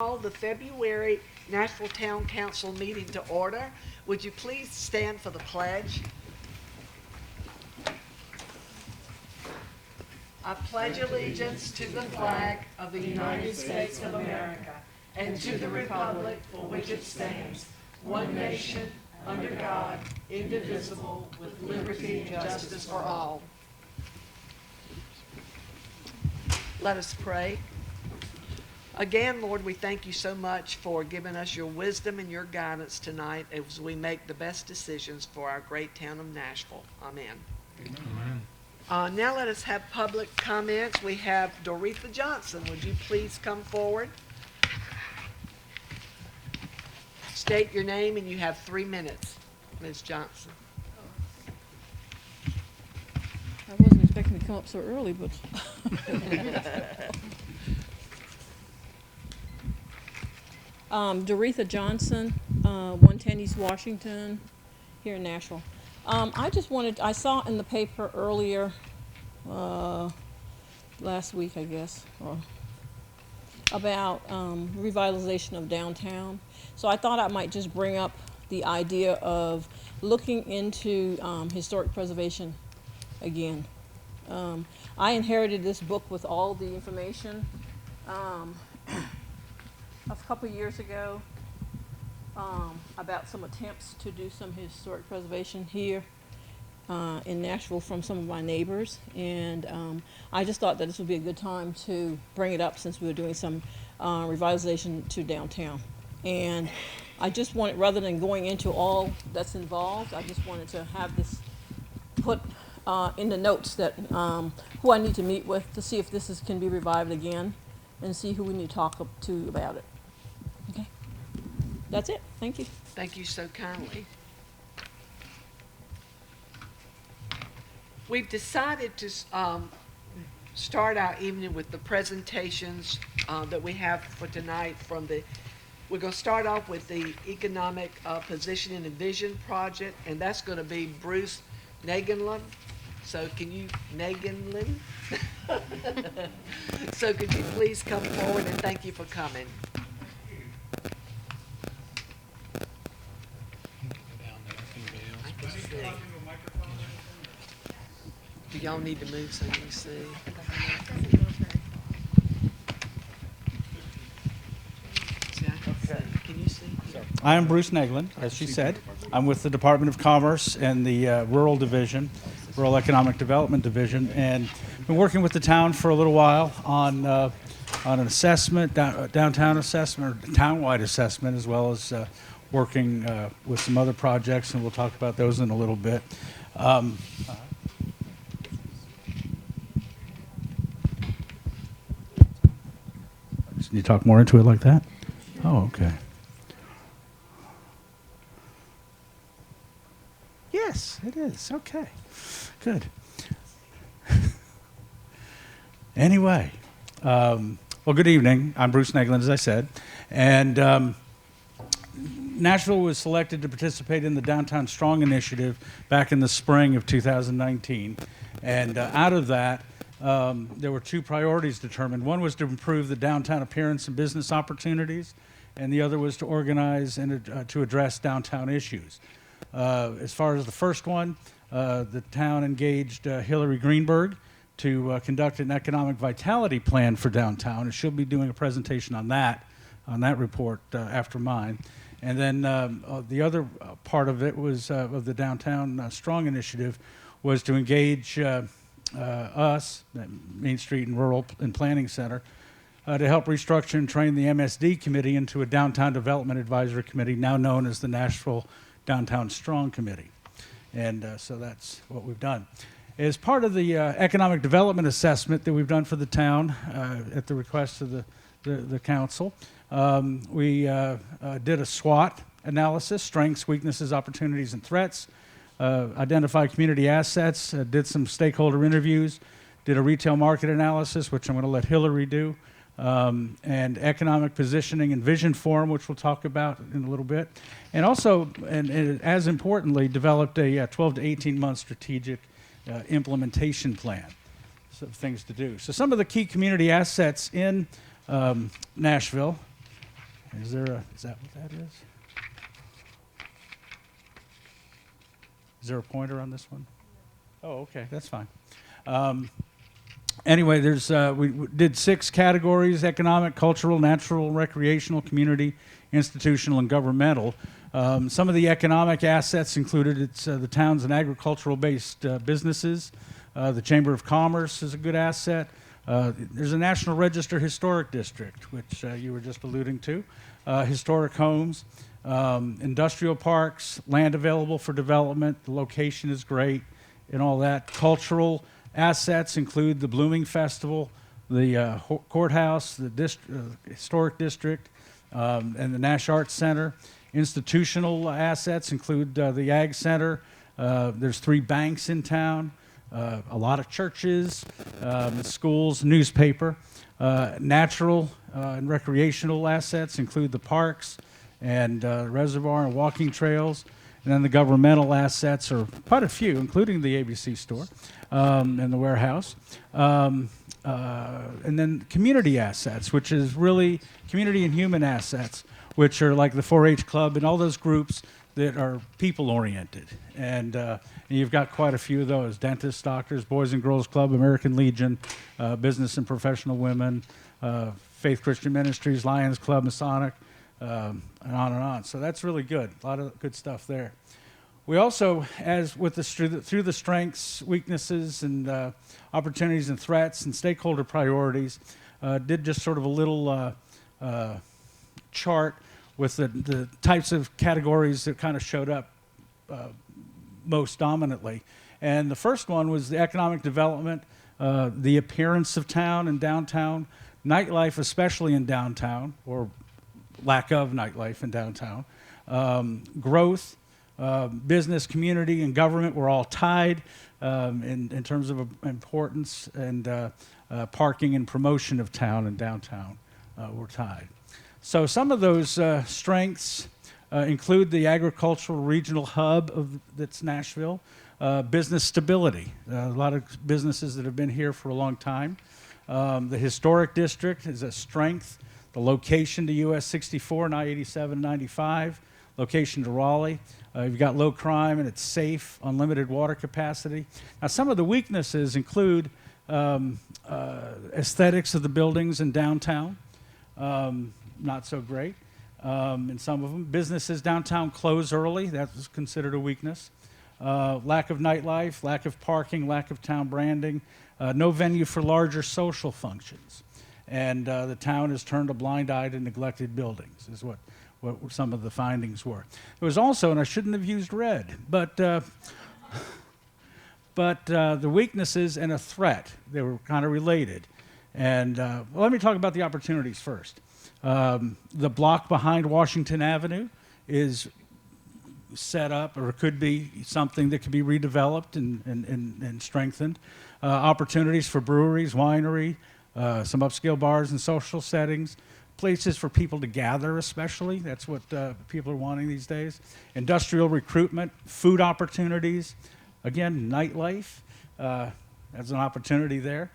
Call the February Nashville Town Council meeting to order. Would you please stand for the pledge? I pledge allegiance to the flag of the United States of America and to the republic for which it stands, one nation, under God, indivisible, with liberty and justice for all. Let us pray. Again, Lord, we thank you so much for giving us your wisdom and your guidance tonight as we make the best decisions for our great town of Nashville. Amen. Amen. Now let us have public comments. We have Doretha Johnson. Would you please come forward? State your name and you have 3 minutes, Ms. Johnson. I wasn't expecting to come up so early, but Doretha Johnson, 110 East Washington, here in Nashville. I saw in the paper earlier, last week, I guess, about revitalization of downtown. So I thought I might just bring up the idea of looking into historic preservation again. I inherited this book with all the information a couple years ago about some attempts to do some historic preservation here in Nashville from some of my neighbors, and I just thought that this would be a good time to bring it up since we were doing some revitalization to downtown. And I just wanted, rather than going into all that's involved, I just wanted to have this put in the notes that who I need to meet with to see if this can be revived again, and see who we need to talk to about it. Okay, that's it. Thank you. Thank you so kindly. We've decided to start our evening with the presentations that we have for tonight we're going to start off with the Economic Positioning and Vision Project, and that's going to be Bruce Nagenlin. So can you, Nagenlin? So could you please come forward, and thank you for coming. Do y'all need to move so you see? Can you see? I am Bruce Naglin, as she said. I'm with the Department of Commerce and the Rural Division, Rural Economic Development Division, and been working with the town for a little while on an assessment, downtown assessment, or townwide assessment, as well as working with some other projects, and we'll talk about those in a little bit. Can you talk more into it like that? Oh, okay. Yes, it is. Okay. Good. Anyway, well, good evening. I'm Bruce Naglin, as I said. And Nashville was selected to participate in the Downtown Strong initiative back in the spring of 2019. And out of that, there were 2 priorities determined. One was to improve the downtown appearance and business opportunities, and the other was to organize and to address downtown issues. As far as the first one, the town engaged Hillary Greenberg to conduct an economic vitality plan for downtown, and she'll be doing a presentation on that report after mine. And then the other part of it was of the Downtown Strong initiative was to engage us, Main Street and Rural and Planning Center, to help restructure and train the MSD committee into a Downtown Development Advisory Committee, now known as the Nashville Downtown Strong Committee. And so that's what we've done. As part of the economic development assessment that we've done for the town at the request of the council, we did a SWOT analysis, strengths, weaknesses, opportunities, and threats, identified community assets, did some stakeholder interviews, did a retail market analysis, which I'm going to let Hillary do, and economic positioning and vision forum, which we'll talk about in a little bit, and also, and as importantly, developed a 12 to 18 month strategic implementation plan, so things to do. So some of the key community assets in Nashville Is that what that is? Is there a pointer on this one? Oh, okay, that's fine. Anyway, we did 6 categories: economic, cultural, natural, recreational, community, institutional, and governmental. Some of the economic assets included the town's and agricultural-based businesses. The Chamber of Commerce is a good asset. There's a National Register Historic District, which you were just alluding to. Historic homes, industrial parks, land available for development. The location is great and all that. Cultural assets include the Blooming Festival, the courthouse, the historic district, and the Nash Arts Center. Institutional assets include the Ag Center. There's 3 banks in town, a lot of churches, schools, newspaper. Natural and recreational assets include the parks and reservoir and walking trails. And then the governmental assets are quite a few, including the ABC store and the warehouse. And then community assets, which is really community and human assets, which are like the 4-H club and all those groups that are people-oriented. And you've got quite a few of those: dentists, doctors, Boys and Girls Club, American Legion, Business and Professional Women, Faith Christian Ministries, Lions Club, Masonic, and on and on. So that's really good. A lot of good stuff there. We also, as with through the strengths, weaknesses, and opportunities and threats and stakeholder priorities, did just sort of a little chart with the types of categories that kind of showed up most dominantly. And the first one was the economic development, the appearance of town and downtown, nightlife, especially in downtown, or lack of nightlife in downtown, growth, business, community, and government were all tied in terms of importance, and parking and promotion of town and downtown were tied. So some of those strengths include the agricultural regional hub that's Nashville, business stability, a lot of businesses that have been here for a long time. The historic district is a strength. The location to US 64 and I-87, 95, location to Raleigh. You've got low crime and it's safe, unlimited water capacity. Now, some of the weaknesses include aesthetics of the buildings in downtown, not so great. In some of them, businesses downtown close early. That was considered a weakness. Lack of nightlife, lack of parking, lack of town branding, no venue for larger social functions. And the town has turned a blind eye to neglected buildings, is what some of the findings were. It was also, and I shouldn't have used red, but the weaknesses and a threat, they were kind of related. And well, let me talk about the opportunities first. The block behind Washington Avenue is set up, or could be something that could be redeveloped and strengthened. Opportunities for breweries, winery, some upscale bars and social settings, places for people to gather especially. That's what people are wanting these days. Industrial recruitment, food opportunities, again, nightlife, that's an opportunity there.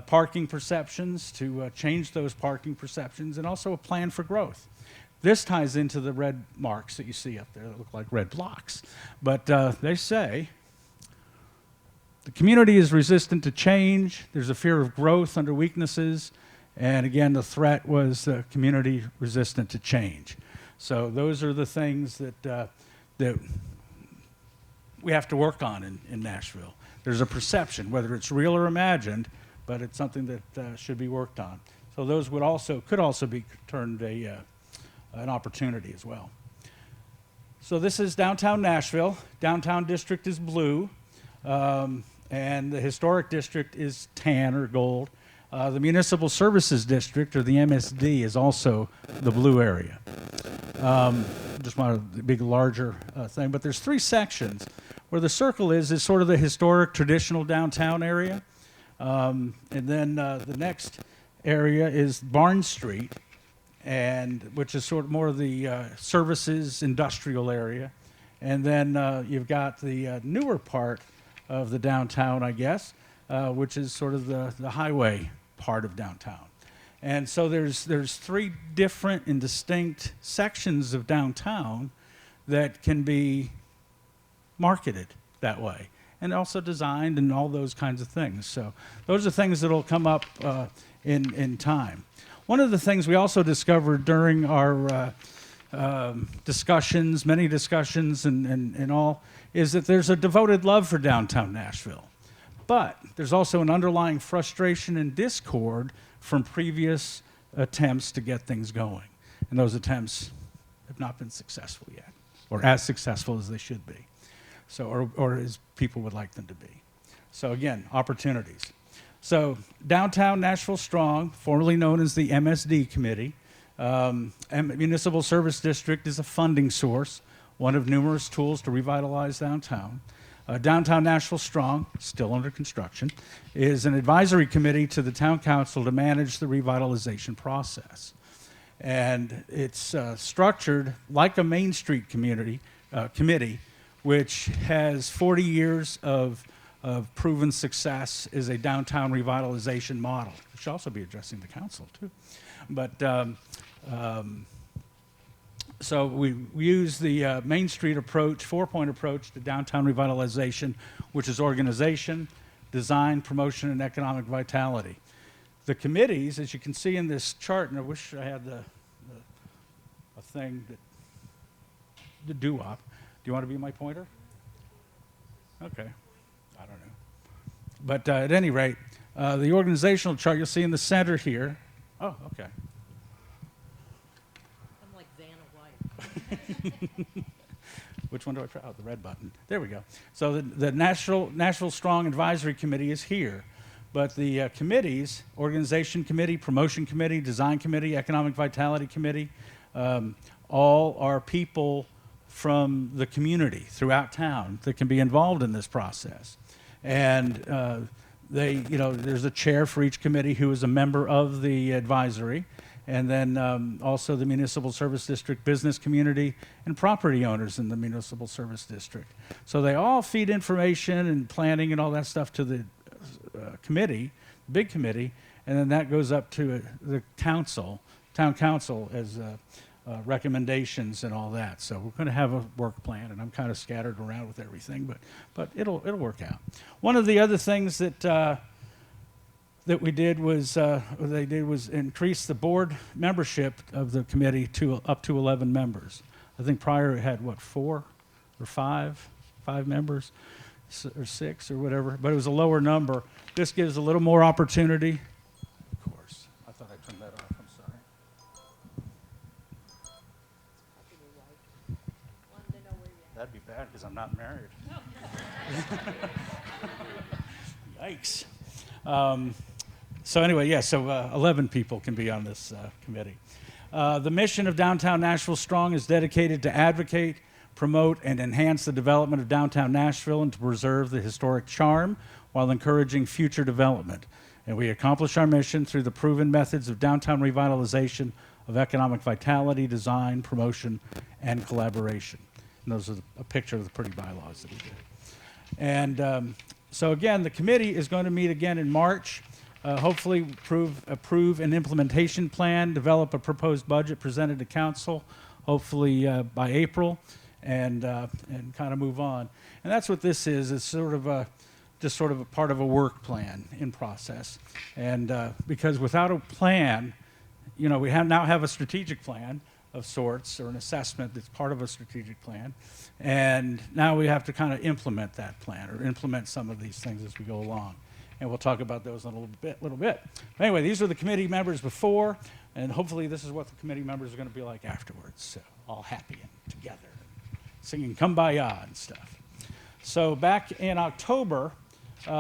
Parking perceptions, to change those parking perceptions, and also a plan for growth. This ties into the red marks that you see up there that look like red blocks. But they say the community is resistant to change. There's a fear of growth under weaknesses. And again, the threat was the community resistant to change. So those are the things that we have to work on in Nashville. There's a perception, whether it's real or imagined, but it's something that should be worked on. So those could also be turned an opportunity as well. So this is downtown Nashville. Downtown district is blue, and the historic district is tan or gold. The municipal services district, or the MSD, is also the blue area. Just wanted a big, larger thing, but there's 3 sections. Where the circle is sort of the historic, traditional downtown area. And then the next area is Barnes Street, which is sort of more of the services industrial area. And then you've got the newer part of the downtown, I guess, which is sort of the highway part of downtown. And so there's three different and distinct sections of downtown that can be marketed that way, and also designed and all those kinds of things. So those are things that will come up in time. One of the things we also discovered during our discussions, many discussions and all, is that there's a devoted love for downtown Nashville. But there's also an underlying frustration and discord from previous attempts to get things going. And those attempts have not been successful yet, or as successful as they should be. So, or as people would like them to be. So again, opportunities. So Downtown Nashville Strong, formerly known as the MSD Committee, Municipal Service District is a funding source, one of numerous tools to revitalize downtown. Downtown Nashville Strong, still under construction, is an advisory committee to the town council to manage the revitalization process. And it's structured like a Main Street committee, which has 40 years of proven success as a downtown revitalization model. It should also be addressing the council, too. But so we use the Main Street approach, four-point approach to downtown revitalization, which is organization, design, promotion, and economic vitality. The committees, as you can see in this chart, and I wish I had a thing that the doo-wop. Do you want to be my pointer? Okay. I don't know. But at any rate, the organizational chart you'll see in the center here. Oh, okay. I'm like Vanna White. Which one do I press? Oh, the red button. There we go. So the Nashville Strong Advisory Committee is here. But the committees, Organization Committee, Promotion Committee, Design Committee, Economic Vitality Committee, all are people from the community throughout town that can be involved in this process. And there's a chair for each committee who is a member of the advisory, and then also the Municipal Service District business community and property owners in the Municipal Service District. So they all feed information and planning and all that stuff to the committee, big committee, and then that goes up to the council, town council, as recommendations and all that. So we're going to have a work plan, and I'm kind of scattered around with everything, but it'll work out. One of the other things that we did was increase the board membership of the committee to up to 11 members. I think prior it had what, 4 or 5 members, or 6 or whatever, but it was a lower number. This gives a little more opportunity. Of course, I thought I turned that off. I'm sorry. That'd be bad because I'm not married. Yikes. So anyway, yeah, so 11 people can be on this committee. The mission of Downtown Nashville Strong is dedicated to advocate, promote, and enhance the development of downtown Nashville and to preserve the historic charm while encouraging future development. And we accomplish our mission through the proven methods of downtown revitalization, of economic vitality, design, promotion, and collaboration. And those are a picture of the pretty bylaws that we did. And so again, the committee is going to meet again in March, hopefully approve an implementation plan, develop a proposed budget presented to council, hopefully by April, and kind of move on. And that's what this is. It's sort of a part of a work plan in process. And because without a plan, we now have a strategic plan of sorts, or an assessment that's part of a strategic plan. And now we have to kind of implement that plan, or implement some of these things as we go along. And we'll talk about those in a little bit. But anyway, these are the committee members before, and hopefully this is what the committee members are going to be like afterwards. So all happy and together, singing Kumbaya and stuff. So back in October,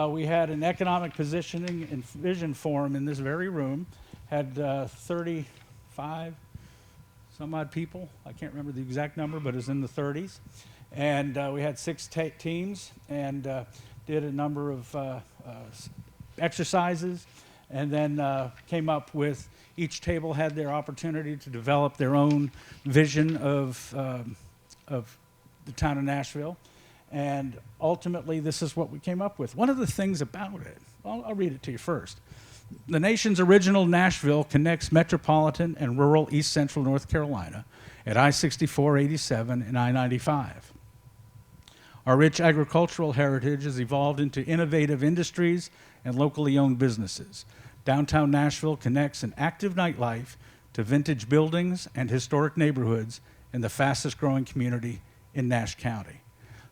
we had an economic positioning and vision forum in this very room. Had 35 some odd people. I can't remember the exact number, but it was in the 30s. And we had 6 teams and did a number of exercises, and then came up with, each table had their opportunity to develop their own vision of the town of Nashville. And ultimately, this is what we came up with. One of the things about it, I'll read it to you first. The nation's original Nashville connects metropolitan and rural east central North Carolina at I-64, 87, and I-95. Our rich agricultural heritage has evolved into innovative industries and locally owned businesses. Downtown Nashville connects an active nightlife to vintage buildings and historic neighborhoods in the fastest growing community in Nash County.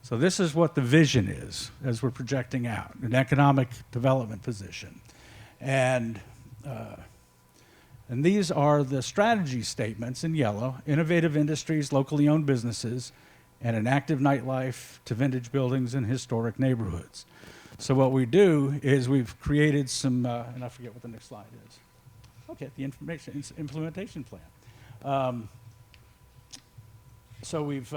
So this is what the vision is as we're projecting out, an economic development position. And these are the strategy statements in yellow: innovative industries, locally owned businesses, and an active nightlife to vintage buildings and historic neighborhoods. So what we do is we've created some, and I forget what the next slide is. Okay, the implementation plan. So we've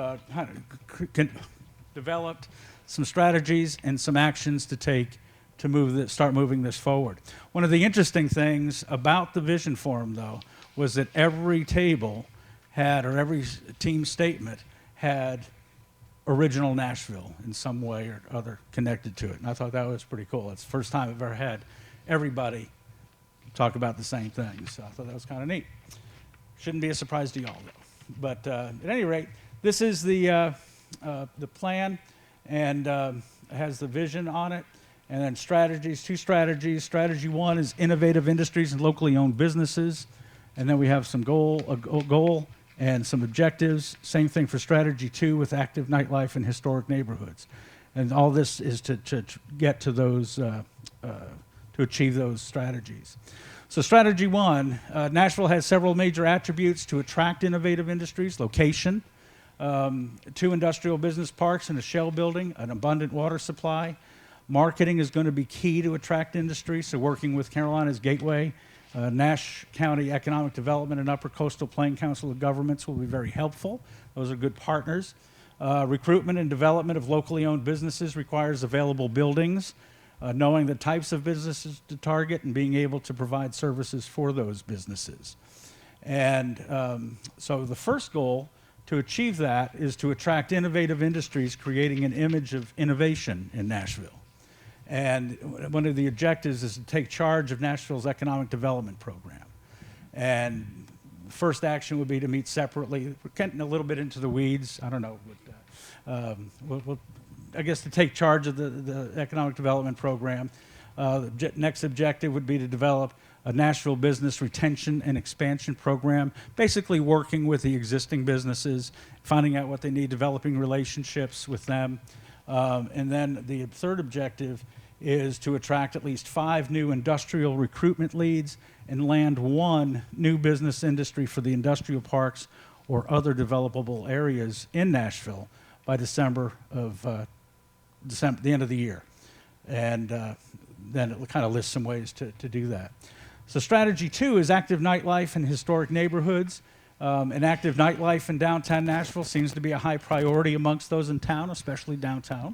developed some strategies and some actions to take to start moving this forward. One of the interesting things about the vision forum, though, was that every table had, or every team statement had, original Nashville in some way or other connected to it. And I thought that was pretty cool. It's the first time I've ever had everybody talk about the same thing. So I thought that was kind of neat. Shouldn't be a surprise to y'all, though. But at any rate, this is the plan, and has the vision on it. And then strategies, two strategies. Strategy one is innovative industries and locally owned businesses. And then we have some a goal and some objectives. Same thing for strategy two with active nightlife in historic neighborhoods. And all this is to get to those, to achieve those strategies. So strategy one, Nashville has several major attributes to attract innovative industries: location, 2 industrial business parks and a shell building, an abundant water supply. Marketing is going to be key to attract industry, so working with Carolina's Gateway, Nash County Economic Development, and Upper Coastal Plain Council of Governments will be very helpful. Those are good partners. Recruitment and development of locally owned businesses requires available buildings, knowing the types of businesses to target, and being able to provide services for those businesses. And so the first goal to achieve that is to attract innovative industries, creating an image of innovation in Nashville. And one of the objectives is to take charge of Nashville's economic development program. And the first action would be to meet separately. We're getting a little bit into the weeds. I don't know. But, I guess to take charge of the economic development program. The next objective would be to develop a Nashville business retention and expansion program, basically working with the existing businesses, finding out what they need, developing relationships with them. And then the third objective is to attract at least 5 new industrial recruitment leads and land 1 new business industry for the industrial parks or other developable areas in Nashville by December of the end of the year. And then it kind of lists some ways to do that. So strategy 2 is active nightlife in historic neighborhoods. An active nightlife in downtown Nashville seems to be a high priority amongst those in town, especially downtown.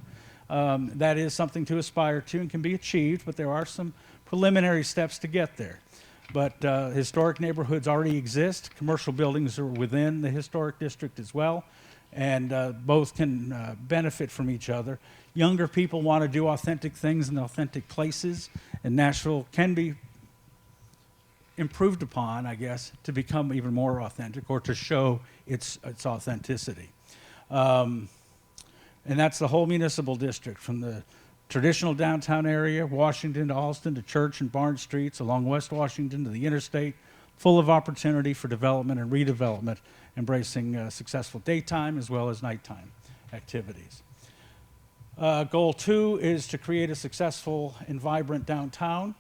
That is something to aspire to and can be achieved, but there are some preliminary steps to get there. But historic neighborhoods already exist. Commercial buildings are within the historic district as well, and both can benefit from each other. Younger people want to do authentic things in authentic places, and Nashville can be improved upon, I guess, to become even more authentic or to show its authenticity. And that's the whole municipal district, from the traditional downtown area, Washington to Alston to Church and Barnes Streets, along West Washington to the interstate, full of opportunity for development and redevelopment, embracing successful daytime as well as nighttime activities. Goal 2 is to create a successful and vibrant downtown.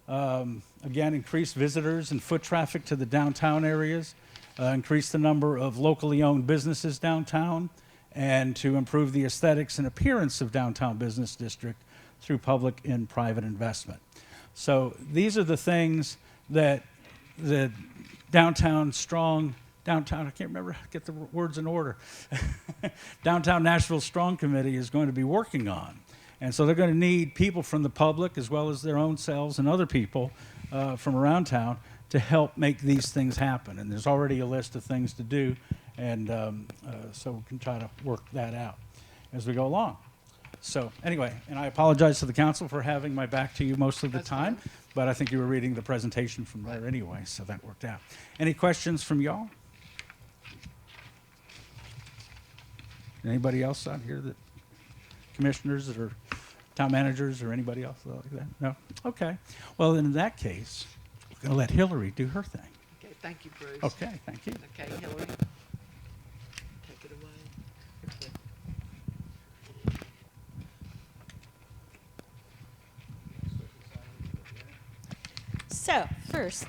Again, increase visitors and foot traffic to the downtown areas, increase the number of locally owned businesses downtown, and to improve the aesthetics and appearance of downtown business district through public and private investment. So these are the things that the downtown, I can't remember, get the words in order. Downtown Nashville Strong Committee is going to be working on. And so they're going to need people from the public as well as their own selves and other people from around town to help make these things happen. And there's already a list of things to do, and so we can try to work that out as we go along. So anyway, and I apologize to the council for having my back to you most of the That's time, fine. but I think you were reading the presentation from there anyway, so that worked out. Any questions from y'all? Anybody else out here that, commissioners or town managers or anybody else like that? No? Okay. Well, then in that case, we're going to let Hillary do her thing. Okay, thank you, Bruce. Okay, thank you. Okay, Hillary, take it away. So, first,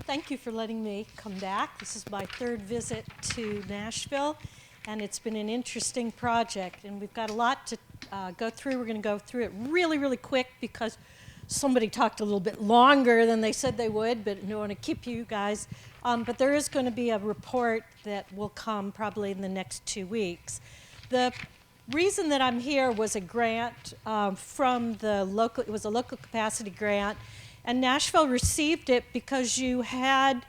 thank you for letting me come back. This is my third visit to Nashville, and it's been an interesting project, and we've got a lot to go through. We're going to go through it really, really quick because somebody talked a little bit longer than they said they would, but I don't want to keep you guys. But there is going to be a report that will come probably in the next 2 weeks. The reason that I'm here was a grant from the local, it was a local capacity grant, and Nashville received it because you had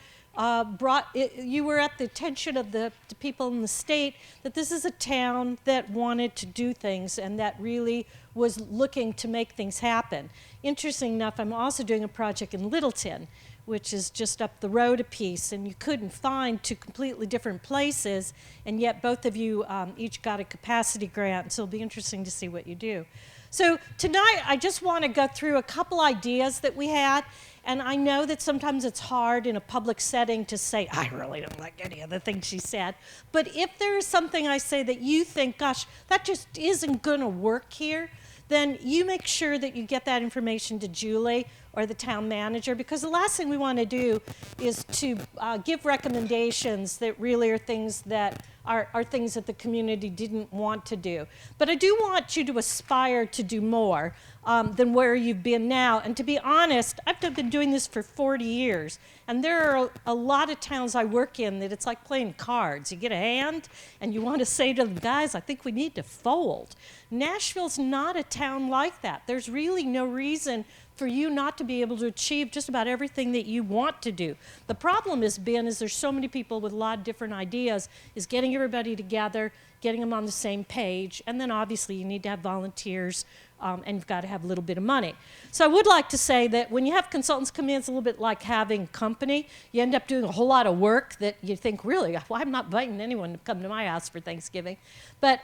you were at the attention of the people in the state that this is a town that wanted to do things and that really was looking to make things happen. Interesting enough, I'm also doing a project in Littleton, which is just up the road a piece, and you couldn't find two completely different places, and yet both of you each got a capacity grant, so it'll be interesting to see what you do. So tonight, I just want to go through a couple ideas that we had, and I know that sometimes it's hard in a public setting to say, I really don't like any of the things she said, but if there is something I say that you think, gosh, that just isn't going to work here, then you make sure that you get that information to Julie or the town manager, because the last thing we want to do is to give recommendations that really are things that are things that the community didn't want to do. But I do want you to aspire to do more than where you've been now. And to be honest, I've been doing this for 40 years, and there are a lot of towns I work in that it's like playing cards. You get a hand, and you want to say to them, guys, I think we need to fold. Nashville's not a town like that. There's really no reason for you not to be able to achieve just about everything that you want to do. The problem has been is there's so many people with a lot of different ideas, is getting everybody together, getting them on the same page, and then obviously you need to have volunteers, and you've got to have a little bit of money. So I would like to say that when you have consultants come in, it's a little bit like having company. You end up doing a whole lot of work that you think, really, well, I'm not inviting anyone to come to my house for Thanksgiving. But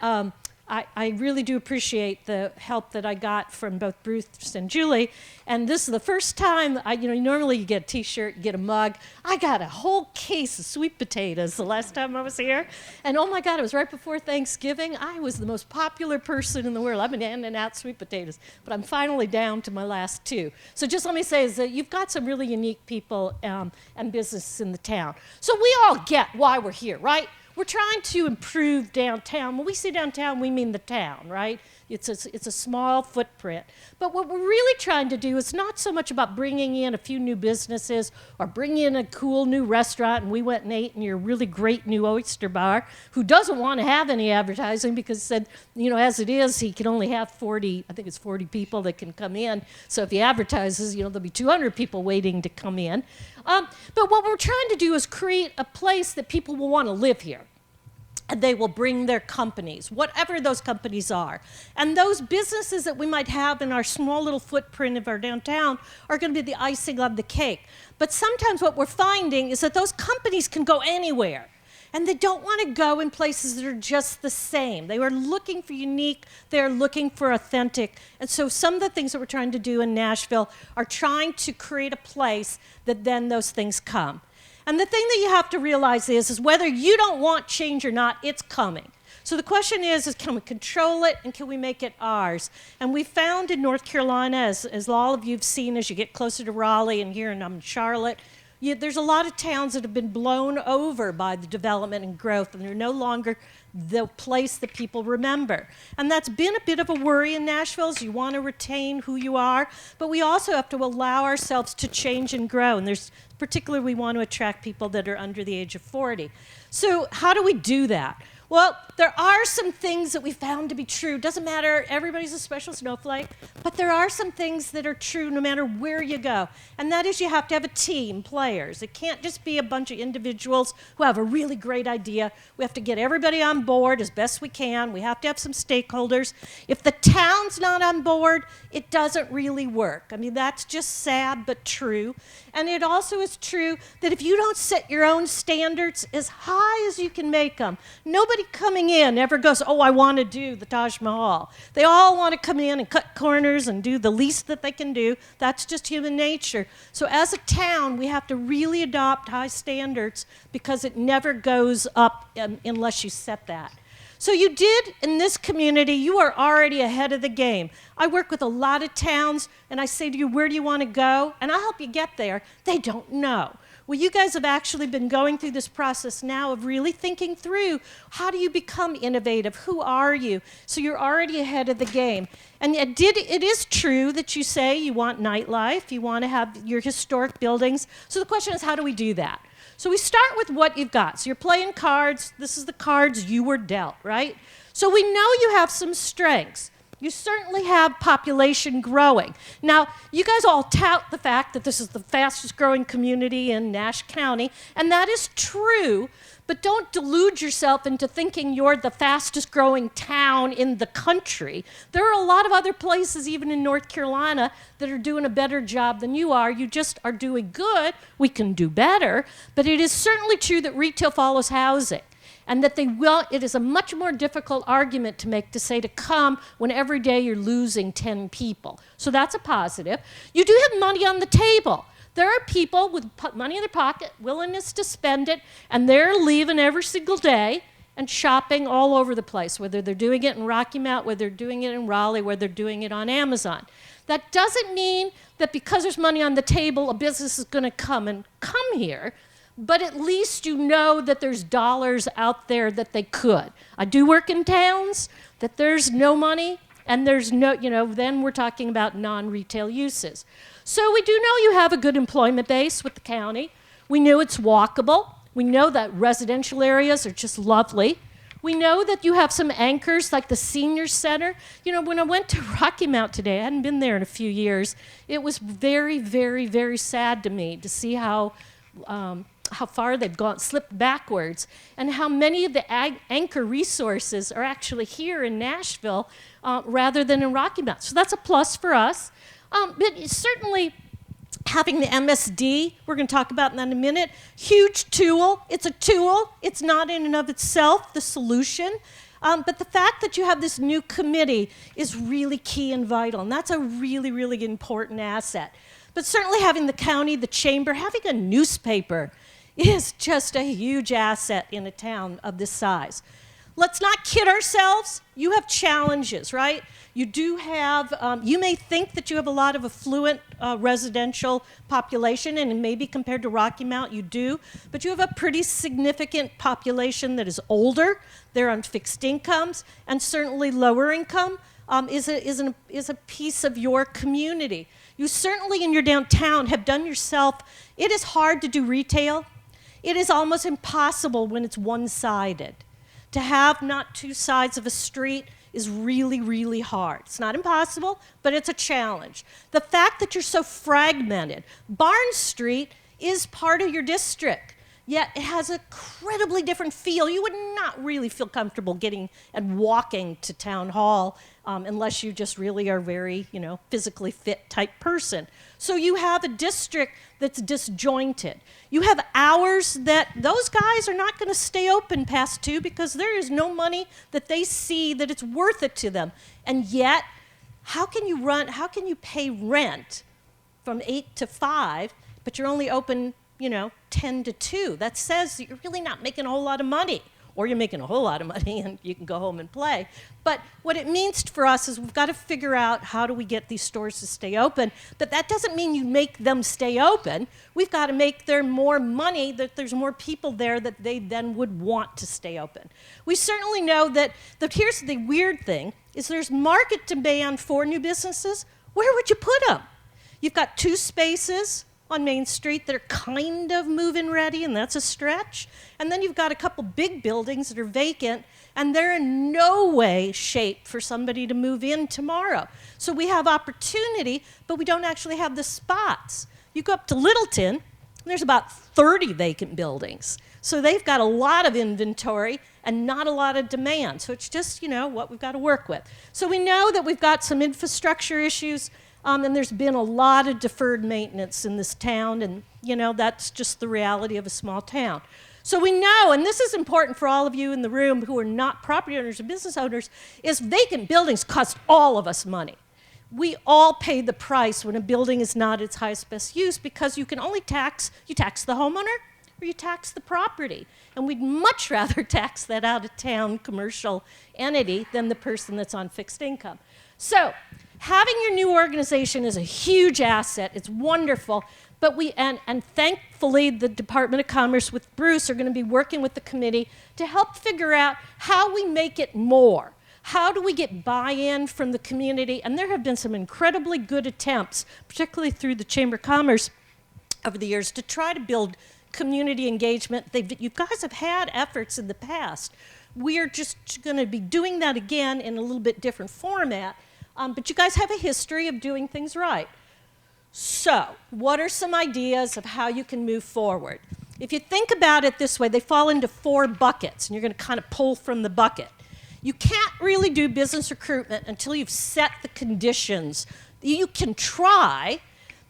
I really do appreciate the help that I got from both Bruce and Julie. And this is the first time, normally you get a t-shirt, you get a mug. I got a whole case of sweet potatoes the last time I was here. And oh my God, it was right before Thanksgiving. I was the most popular person in the world. I've been handing out sweet potatoes, but I'm finally down to my last two. So just let me say is that you've got some really unique people and businesses in the town. So we all get why we're here, right? We're trying to improve downtown. When we say downtown, we mean the town, right? It's a small footprint. But what we're really trying to do is not so much about bringing in a few new businesses or bringing in a cool new restaurant, and we went and ate in your really great new oyster bar, who doesn't want to have any advertising because he said, as it is, he can only have 40 people that can come in. So if he advertises, there'll be 200 people waiting to come in. But what we're trying to do is create a place that people will want to live here. And they will bring their companies, whatever those companies are. And those businesses that we might have in our small little footprint of our downtown are going to be the icing on the cake. But sometimes what we're finding is that those companies can go anywhere. And they don't want to go in places that are just the same. They are looking for unique. They're looking for authentic. And so some of the things that we're trying to do in Nashville are trying to create a place that then those things come. And the thing that you have to realize is whether you don't want change or not, it's coming. So the question is can we control it and can we make it ours? And we found in North Carolina, as all of you have seen as you get closer to Raleigh and here in Charlotte, there's a lot of towns that have been blown over by the development and growth, and they're no longer the place that people remember. And that's been a bit of a worry in Nashville, is you want to retain who you are, but we also have to allow ourselves to change and grow. And particularly we want to attract people that are under the age of 40. So how do we do that? Well, there are some things that we found to be true. Doesn't matter, everybody's a special snowflake, but there are some things that are true no matter where you go. And that is you have to have a team, players. It can't just be a bunch of individuals who have a really great idea. We have to get everybody on board as best we can. We have to have some stakeholders. If the town's not on board, it doesn't really work. I mean, that's just sad but true. And it also is true that if you don't set your own standards as high as you can make them, nobody coming in ever goes, oh, I want to do the Taj Mahal. They all want to come in and cut corners and do the least that they can do. That's just human nature. So as a town, we have to really adopt high standards because it never goes up unless you set that. So you did in this community, you are already ahead of the game. I work with a lot of towns, and I say to you, where do you want to go? And I'll help you get there. They don't know. Well, you guys have actually been going through this process now of really thinking through, how do you become innovative? Who are you? So you're already ahead of the game. And it is true that you say you want nightlife, you want to have your historic buildings. So the question is, how do we do that? So we start with what you've got. So you're playing cards. This is the cards you were dealt, right? So we know you have some strengths. You certainly have population growing. Now, you guys all tout the fact that this is the fastest growing community in Nash County, and that is true, but don't delude yourself into thinking you're the fastest growing town in the country. There are a lot of other places, even in North Carolina, that are doing a better job than you are. You just are doing good. We can do better, but it is certainly true that retail follows housing. And that it is a much more difficult argument to make to say to come when every day you're losing 10 people. So that's a positive. You do have money on the table. There are people with money in their pocket, willingness to spend it, and they're leaving every single day and shopping all over the place, whether they're doing it in Rocky Mount, whether they're doing it in Raleigh, whether they're doing it on Amazon. That doesn't mean that because there's money on the table, a business is going to come here. But at least you know that there's dollars out there that they could. I do work in towns that there's no money, and there's no, then we're talking about non-retail uses. So we do know you have a good employment base with the county. We know it's walkable. We know that residential areas are just lovely. We know that you have some anchors like the senior center. When I went to Rocky Mount today, I hadn't been there in a few years, it was very, very, very sad to me to see how far they've slipped backwards, and how many of the anchor resources are actually here in Nashville rather than in Rocky Mount. So that's a plus for us. But certainly having the MSD, we're going to talk about that in a minute, huge tool. It's a tool. It's not in and of itself the solution. But the fact that you have this new committee is really key and vital, and that's a really, really important asset. But certainly having the county, the chamber, having a newspaper is just a huge asset in a town of this size. Let's not kid ourselves. You have challenges, right? You do have, you may think that you have a lot of affluent residential population, and maybe compared to Rocky Mount you do, but you have a pretty significant population that is older. They're on fixed incomes, and certainly lower income is a piece of your community. You certainly in your downtown have done yourself, it is hard to do retail. It is almost impossible when it's one-sided. To have not two sides of a street is really, really hard. It's not impossible, but it's a challenge. The fact that you're so fragmented, Barnes Street is part of your district, yet it has an incredibly different feel. You would not really feel comfortable getting and walking to Town Hall unless you just really are very, physically fit type person. So you have a district that's disjointed. You have hours that those guys are not going to stay open past 2 because there is no money that they see that it's worth it to them. And yet, how can you pay rent from 8 to 5, but you're only open, 10 to 2? That says that you're really not making a whole lot of money. Or you're making a whole lot of money and you can go home and play. But what it means for us is we've got to figure out how do we get these stores to stay open. But that doesn't mean you make them stay open. We've got to make there more money, that there's more people there that they then would want to stay open. We certainly know that here's the weird thing, is there's market demand for new businesses. Where would you put them? You've got 2 spaces on Main Street that are kind of move-in ready, and that's a stretch. And then you've got a couple big buildings that are vacant, and they're in no way shaped for somebody to move in tomorrow. So we have opportunity, but we don't actually have the spots. You go up to Littleton, and there's about 30 vacant buildings. So they've got a lot of inventory and not a lot of demand. So it's just, what we've got to work with. So we know that we've got some infrastructure issues, and there's been a lot of deferred maintenance in this town, and, that's just the reality of a small town. So we know, and this is important for all of you in the room who are not property owners or business owners, is vacant buildings cost all of us money. We all pay the price when a building is not its highest best use, because you can only tax the homeowner or you tax the property. And we'd much rather tax that out-of-town commercial entity than the person that's on fixed income. So having your new organization is a huge asset. It's wonderful. But and thankfully, the Department of Commerce with Bruce are going to be working with the committee to help figure out how we make it more. How do we get buy-in from the community? And there have been some incredibly good attempts, particularly through the Chamber of Commerce over the years, to try to build community engagement. You guys have had efforts in the past. We are just going to be doing that again in a little bit different format. But you guys have a history of doing things right. So, what are some ideas of how you can move forward? If you think about it this way, they fall into 4 buckets, and you're going to kind of pull from the bucket. You can't really do business recruitment until you've set the conditions. You can try,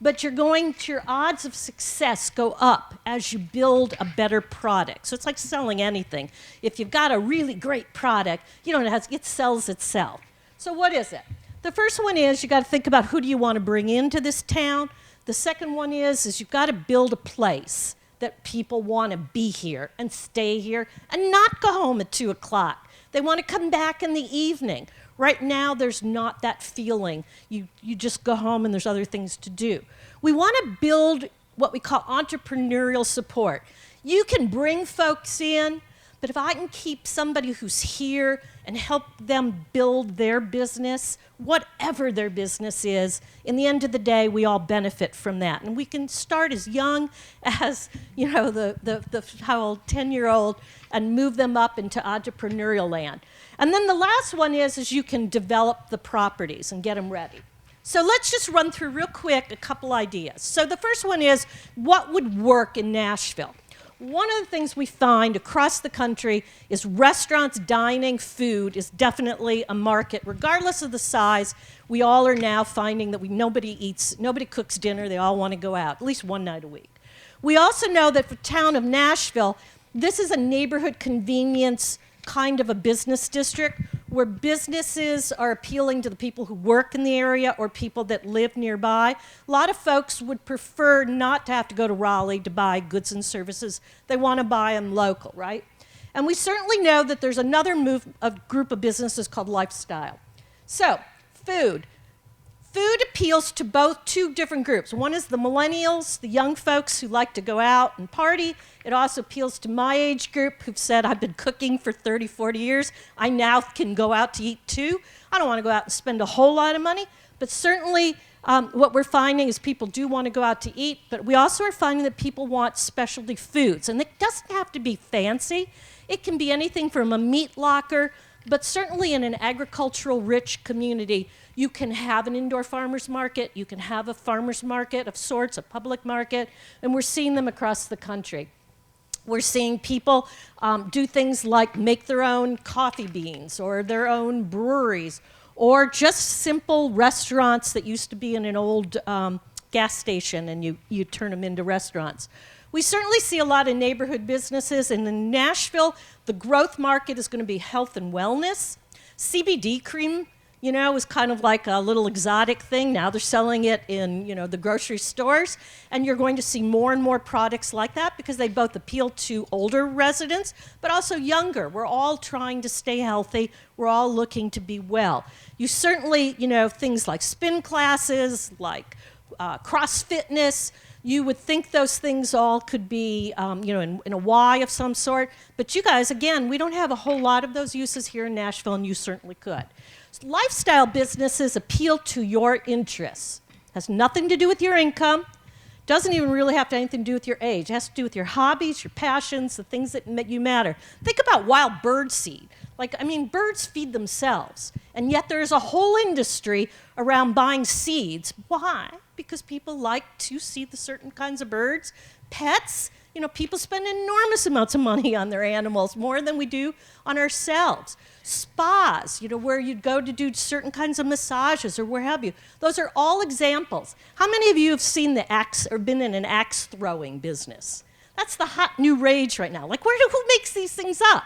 but your odds of success go up as you build a better product. So it's like selling anything. If you've got a really great product, it sells itself. So what is it? The first one is you got to think about who do you want to bring into this town. The second one is you've got to build a place that people want to be here and stay here and not go home at 2 o'clock. They want to come back in the evening. Right now, there's not that feeling. You just go home and there's other things to do. We want to build what we call entrepreneurial support. You can bring folks in, but if I can keep somebody who's here and help them build their business, whatever their business is, in the end of the day, we all benefit from that. And we can start as young as, the 10-year-old and move them up into entrepreneurial land. And then the last one is you can develop the properties and get them ready. So let's just run through real quick a couple ideas. So the first one is what would work in Nashville? One of the things we find across the country is restaurants, dining, food is definitely a market, regardless of the size. We all are now finding that nobody cooks dinner, they all want to go out, at least one night a week. We also know that for the town of Nashville, this is a neighborhood convenience kind of a business district where businesses are appealing to the people who work in the area or people that live nearby. A lot of folks would prefer not to have to go to Raleigh to buy goods and services. They want to buy them local, right? And we certainly know that there's another group of businesses called lifestyle. So, food. Food appeals to two different groups. One is the millennials, the young folks who like to go out and party. It also appeals to my age group who've said, I've been cooking for 30, 40 years. I now can go out to eat too. I don't want to go out and spend a whole lot of money, but certainly what we're finding is people do want to go out to eat, but we also are finding that people want specialty foods. And it doesn't have to be fancy. It can be anything from a meat locker, but certainly in an agricultural-rich community, you can have an indoor farmer's market, you can have a farmer's market of sorts, a public market, and we're seeing them across the country. We're seeing people do things like make their own coffee beans or their own breweries or just simple restaurants that used to be in an old gas station and you turn them into restaurants. We certainly see a lot of neighborhood businesses, and in Nashville, the growth market is going to be health and wellness. CBD cream, is kind of like a little exotic thing. Now they're selling it in, the grocery stores, and you're going to see more and more products like that because they both appeal to older residents, but also younger. We're all trying to stay healthy. We're all looking to be well. You certainly, things like spin classes, like cross-fitness. You would think those things all could be, in a Y of some sort. But you guys, again, we don't have a whole lot of those uses here in Nashville, and you certainly could. So lifestyle businesses appeal to your interests. Has nothing to do with your income, Doesn't even really have to anything to do with your age. It has to do with your hobbies, your passions, the things that you matter. Think about wild bird seed. Like, I mean, birds feed themselves, and yet there's a whole industry around buying seeds. Why? Because people like to see the certain kinds of birds. Pets, you know, people spend enormous amounts of money on their animals, more than we do on ourselves. Spas, you know, where you'd go to do certain kinds of massages or where have you. Those are all examples. How many of you have seen the axe or been in an axe throwing business? That's the hot new rage right now. Like, who makes these things up?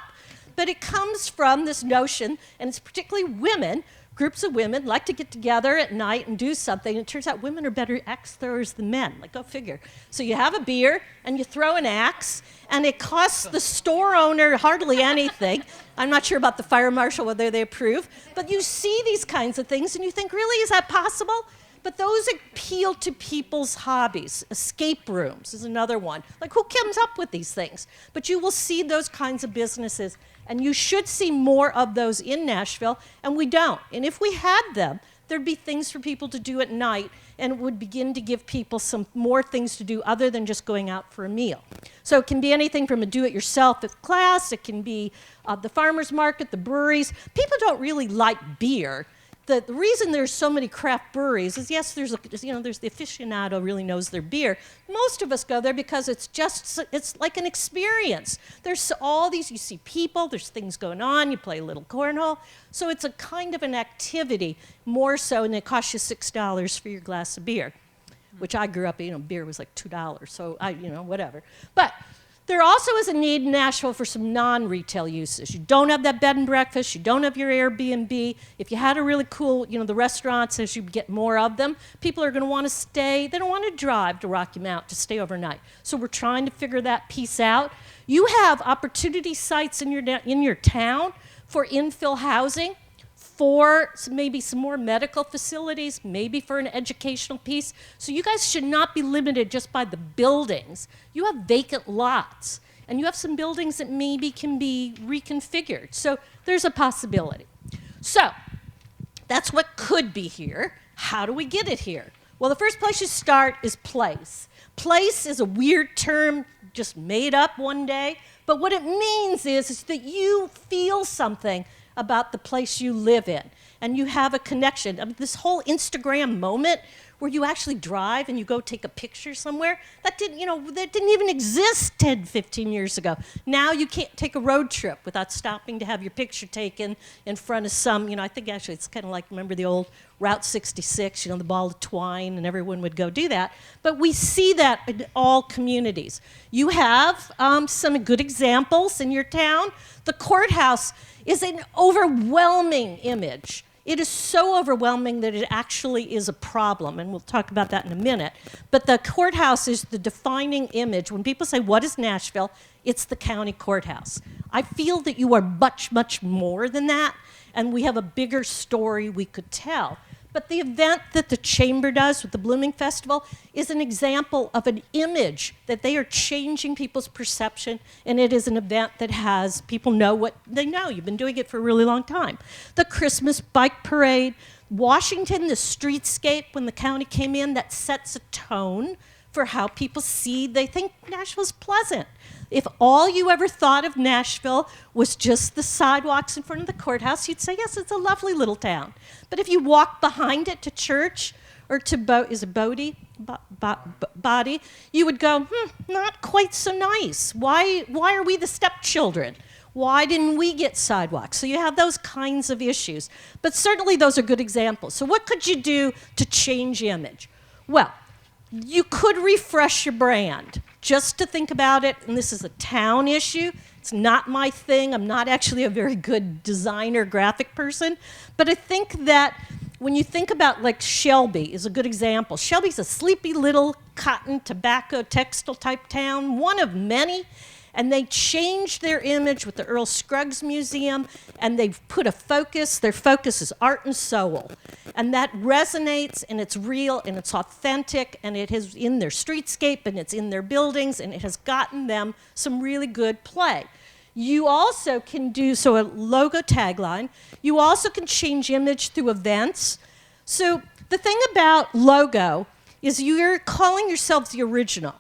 But it comes from this notion, and it's particularly women. Groups of women like to get together at night and do something, and it turns out women are better axe throwers than men. Like, go figure. So you have a beer, and you throw an axe, and it costs the store owner hardly anything. I'm not sure about the fire marshal, whether they approve, but you see these kinds of things, and you think, really, is that possible? But those appeal to people's hobbies. Escape rooms is another one. Like, who comes up with these things? But you will see those kinds of businesses, and you should see more of those in Nashville, and we don't. And if we had them, there'd be things for people to do at night, and it would begin to give people some more things to do other than just going out for a meal. So it can be anything from a do-it-yourself class, it can be the farmer's market, the breweries. People don't really like beer. The reason there's so many craft breweries is, yes, there's the aficionado really knows their beer. Most of us go there because it's like an experience. There's all these, you see people, there's things going on, you play a little cornhole. So it's a kind of an activity, more so, and it costs you $6 for your glass of beer, which I grew up, beer was like $2, so whatever. But there also is a need in Nashville for some non-retail uses. You don't have that bed and breakfast. You don't have your Airbnb. If you had a really cool, the restaurants, as you get more of them, people are going to want to stay. They don't want to drive to Rocky Mount to stay overnight. So we're trying to figure that piece out. You have opportunity sites in your town for infill housing, for maybe some more medical facilities, maybe for an educational piece. So you guys should not be limited just by the buildings. You have vacant lots, and you have some buildings that maybe can be reconfigured. So there's a possibility. So that's what could be here. How do we get it here? Well, the first place you start is place. Place is a weird term just made up one day, but what it means is that you feel something about the place you live in, and you have a connection. I mean, this whole Instagram moment where you actually drive and you go take a picture somewhere, that didn't even exist 10, 15 years ago. Now you can't take a road trip without stopping to have your picture taken in front of some, I think actually it's kind of like, remember the old Route 66, the ball of twine, and everyone would go do that. But we see that in all communities. You have some good examples in your town. The courthouse is an overwhelming image. It is so overwhelming that it actually is a problem, and we'll talk about that in a minute. But the courthouse is the defining image. When people say, what is Nashville? It's the county courthouse. I feel that you are much, much more than that, and we have a bigger story we could tell. But the event that the Chamber does with the Blooming Festival is an example of an image that they are changing people's perception, and it is an event that has people know what they know. You've been doing it for a really long time. The Christmas bike parade, Washington, the streetscape when the county came in, that sets a tone for how people see, they think Nashville's pleasant. If all you ever thought of Nashville was just the sidewalks in front of the courthouse, you'd say, yes, it's a lovely little town. But if you walk behind it to church or to Bodie, you would go, not quite so nice. Why are we the stepchildren? Why didn't we get sidewalks? So you have those kinds of issues. But certainly those are good examples. So what could you do to change image? Well, you could refresh your brand. Just to think about it, and this is a town issue, it's not my thing. I'm not actually a very good designer, graphic person, but I think that when you think about, like, Shelby is a good example. Shelby's a sleepy little cotton, tobacco, textile type town, one of many, and they changed their image with the Earl Scruggs Museum, and they've put a focus. Their focus is art and soul, and that resonates, and it's real, and it's authentic, and it is in their streetscape, and it's in their buildings, and it has gotten them some really good play. You also can do, so a logo tagline, you also can change image through events. So the thing about logo is you're calling yourselves the original.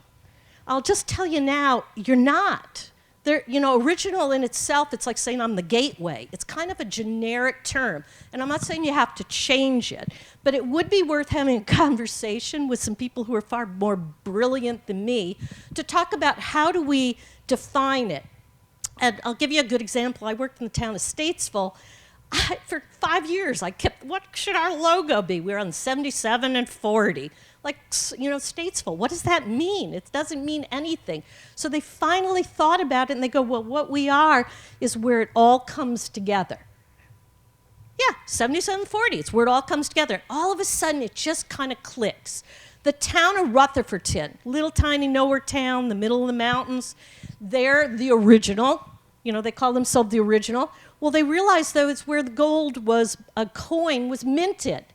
I'll just tell you now, you're not. Original in itself, it's like saying I'm the gateway. It's kind of a generic term. And I'm not saying you have to change it, but it would be worth having a conversation with some people who are far more brilliant than me to talk about how do we define it. And I'll give you a good example. I worked in the town of Statesville. For 5 years, I kept, what should our logo be? We were on 77 and 40. Statesville, what does that mean? It doesn't mean anything. So they finally thought about it, and they go, well, what we are is where it all comes together. Yeah, 7740, it's where it all comes together. And all of a sudden, it just kind of clicks. The town of Rutherfordton, little tiny nowhere town, the middle of the mountains, they're the original. They call themselves the original. Well, they realized, though, it's where the gold a coin was minted.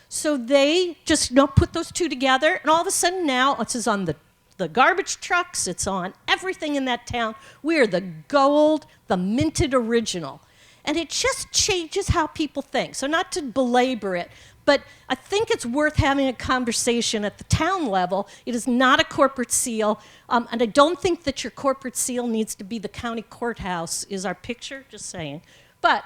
So they just put those two together, and all of a sudden now it's on the garbage trucks, it's on everything in that town. We are the gold, the minted original. And it just changes how people think. So not to belabor it, but I think it's worth having a conversation at the town level. It is not a corporate seal, and I don't think that your corporate seal needs to be the county courthouse, is our picture, just saying. But,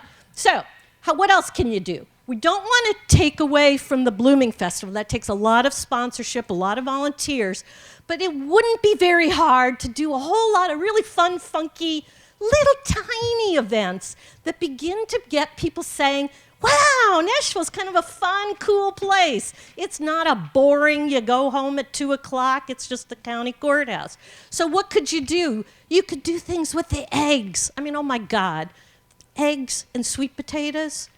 what else can you do? We don't want to take away from the Blooming Festival. That takes a lot of sponsorship, a lot of volunteers, but it wouldn't be very hard to do a whole lot of really fun, funky, little tiny events that begin to get people saying, wow, Nashville's kind of a fun, cool place. It's not a boring, you go home at 2 o'clock, it's just the county courthouse. So what could you do? You could do things with the eggs. I mean, oh my God, eggs and sweet potatoes.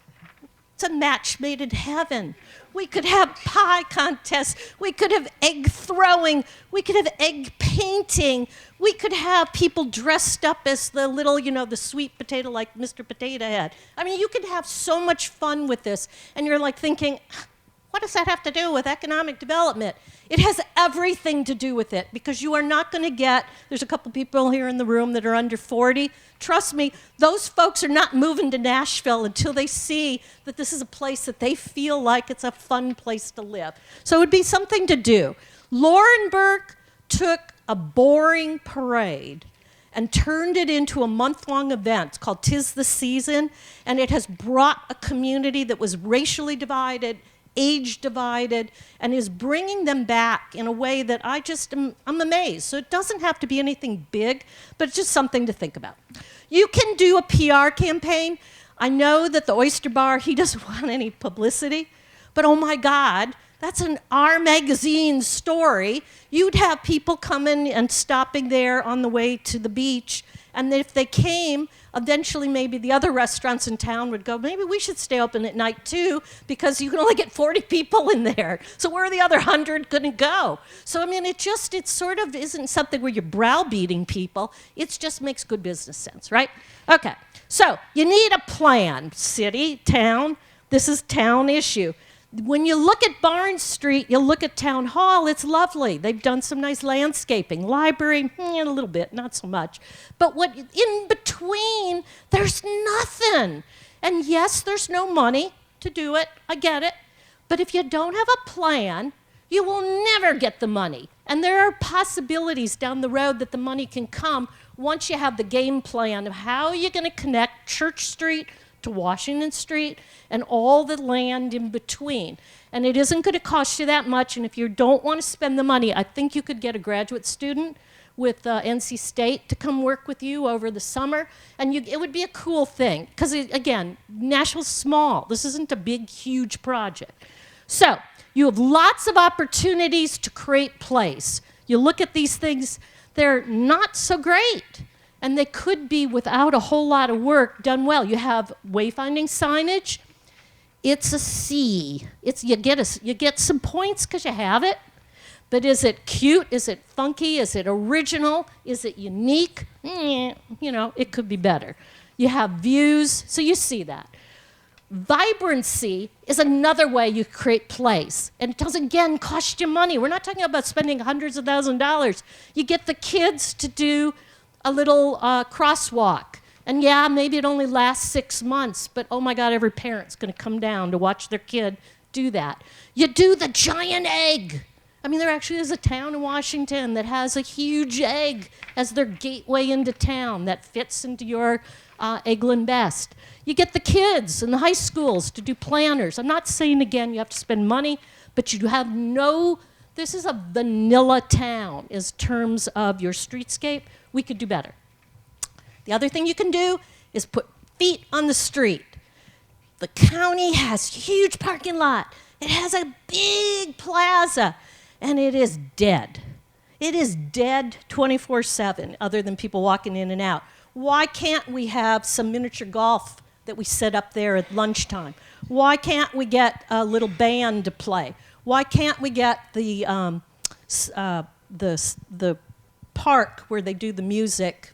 It's a match made in heaven. We could have pie contests. We could have egg throwing. We could have egg painting. We could have people dressed up as the little, the sweet potato like Mr. Potato Head. I mean, you could have so much fun with this. And you're like thinking, what does that have to do with economic development? It has everything to do with it, because you are not going to get, there's a couple people here in the room that are under 40. Trust me, those folks are not moving to Nashville until they see that this is a place that they feel like it's a fun place to live. So it would be something to do. Laurinburg took a boring parade and turned it into a month-long event called 'Tis the Season, and it has brought a community that was racially divided, age divided, and is bringing them back in a way that I'm amazed. So it doesn't have to be anything big, but it's just something to think about. You can do a PR campaign. I know that the Oyster Bar, he doesn't want any publicity, but oh my God, that's an Our Magazine story. You'd have people coming and stopping there on the way to the beach, and if they came, eventually maybe the other restaurants in town would go, maybe we should stay open at night too, because you can only get 40 people in there. So where are the other 100 going to go? So I mean, it sort of isn't something where you're browbeating people. It just makes good business sense, right? Okay, so you need a plan. City, town, this is town issue. When you look at Barnes Street, you look at Town Hall, it's lovely. They've done some nice landscaping. Library, a little bit, not so much. But what in between, there's nothing. And yes, there's no money to do it. I get it. But if you don't have a plan, you will never get the money. And there are possibilities down the road that the money can come once you have the game plan of how you're going to connect Church Street to Washington Street and all the land in between. And it isn't going to cost you that much, and if you don't want to spend the money, I think you could get a graduate student with NC State to come work with you over the summer, and it would be a cool thing, because again, Nashville's small. This isn't a big, huge project. So you have lots of opportunities to create place. You look at these things, they're not so great. And they could be, without a whole lot of work, done well. You have wayfinding signage. It's a C. You get some points because you have it. But is it cute? Is it funky? Is it original? Is it unique? It could be better. You have views, so you see that. Vibrancy is another way you create place. And it doesn't, again, cost you money. We're not talking about spending hundreds of thousands of dollars. You get the kids to do a little crosswalk. And yeah, maybe it only lasts 6 months, but oh my God, every parent's going to come down to watch their kid do that. You do the giant egg. I mean, there actually is a town in Washington that has a huge egg as their gateway into town that fits into your Eglin Best. You get the kids in the high schools to do planners. I'm not saying, again, you have to spend money, but you have no, this is a vanilla town in terms of your streetscape. We could do better. The other thing you can do is put feet on the street. The county has huge parking lot. It has a big plaza, and it is dead. It is dead 24/7, other than people walking in and out. Why can't we have some miniature golf that we set up there at lunchtime? Why can't we get a little band to play? Why can't we get the park where they do the music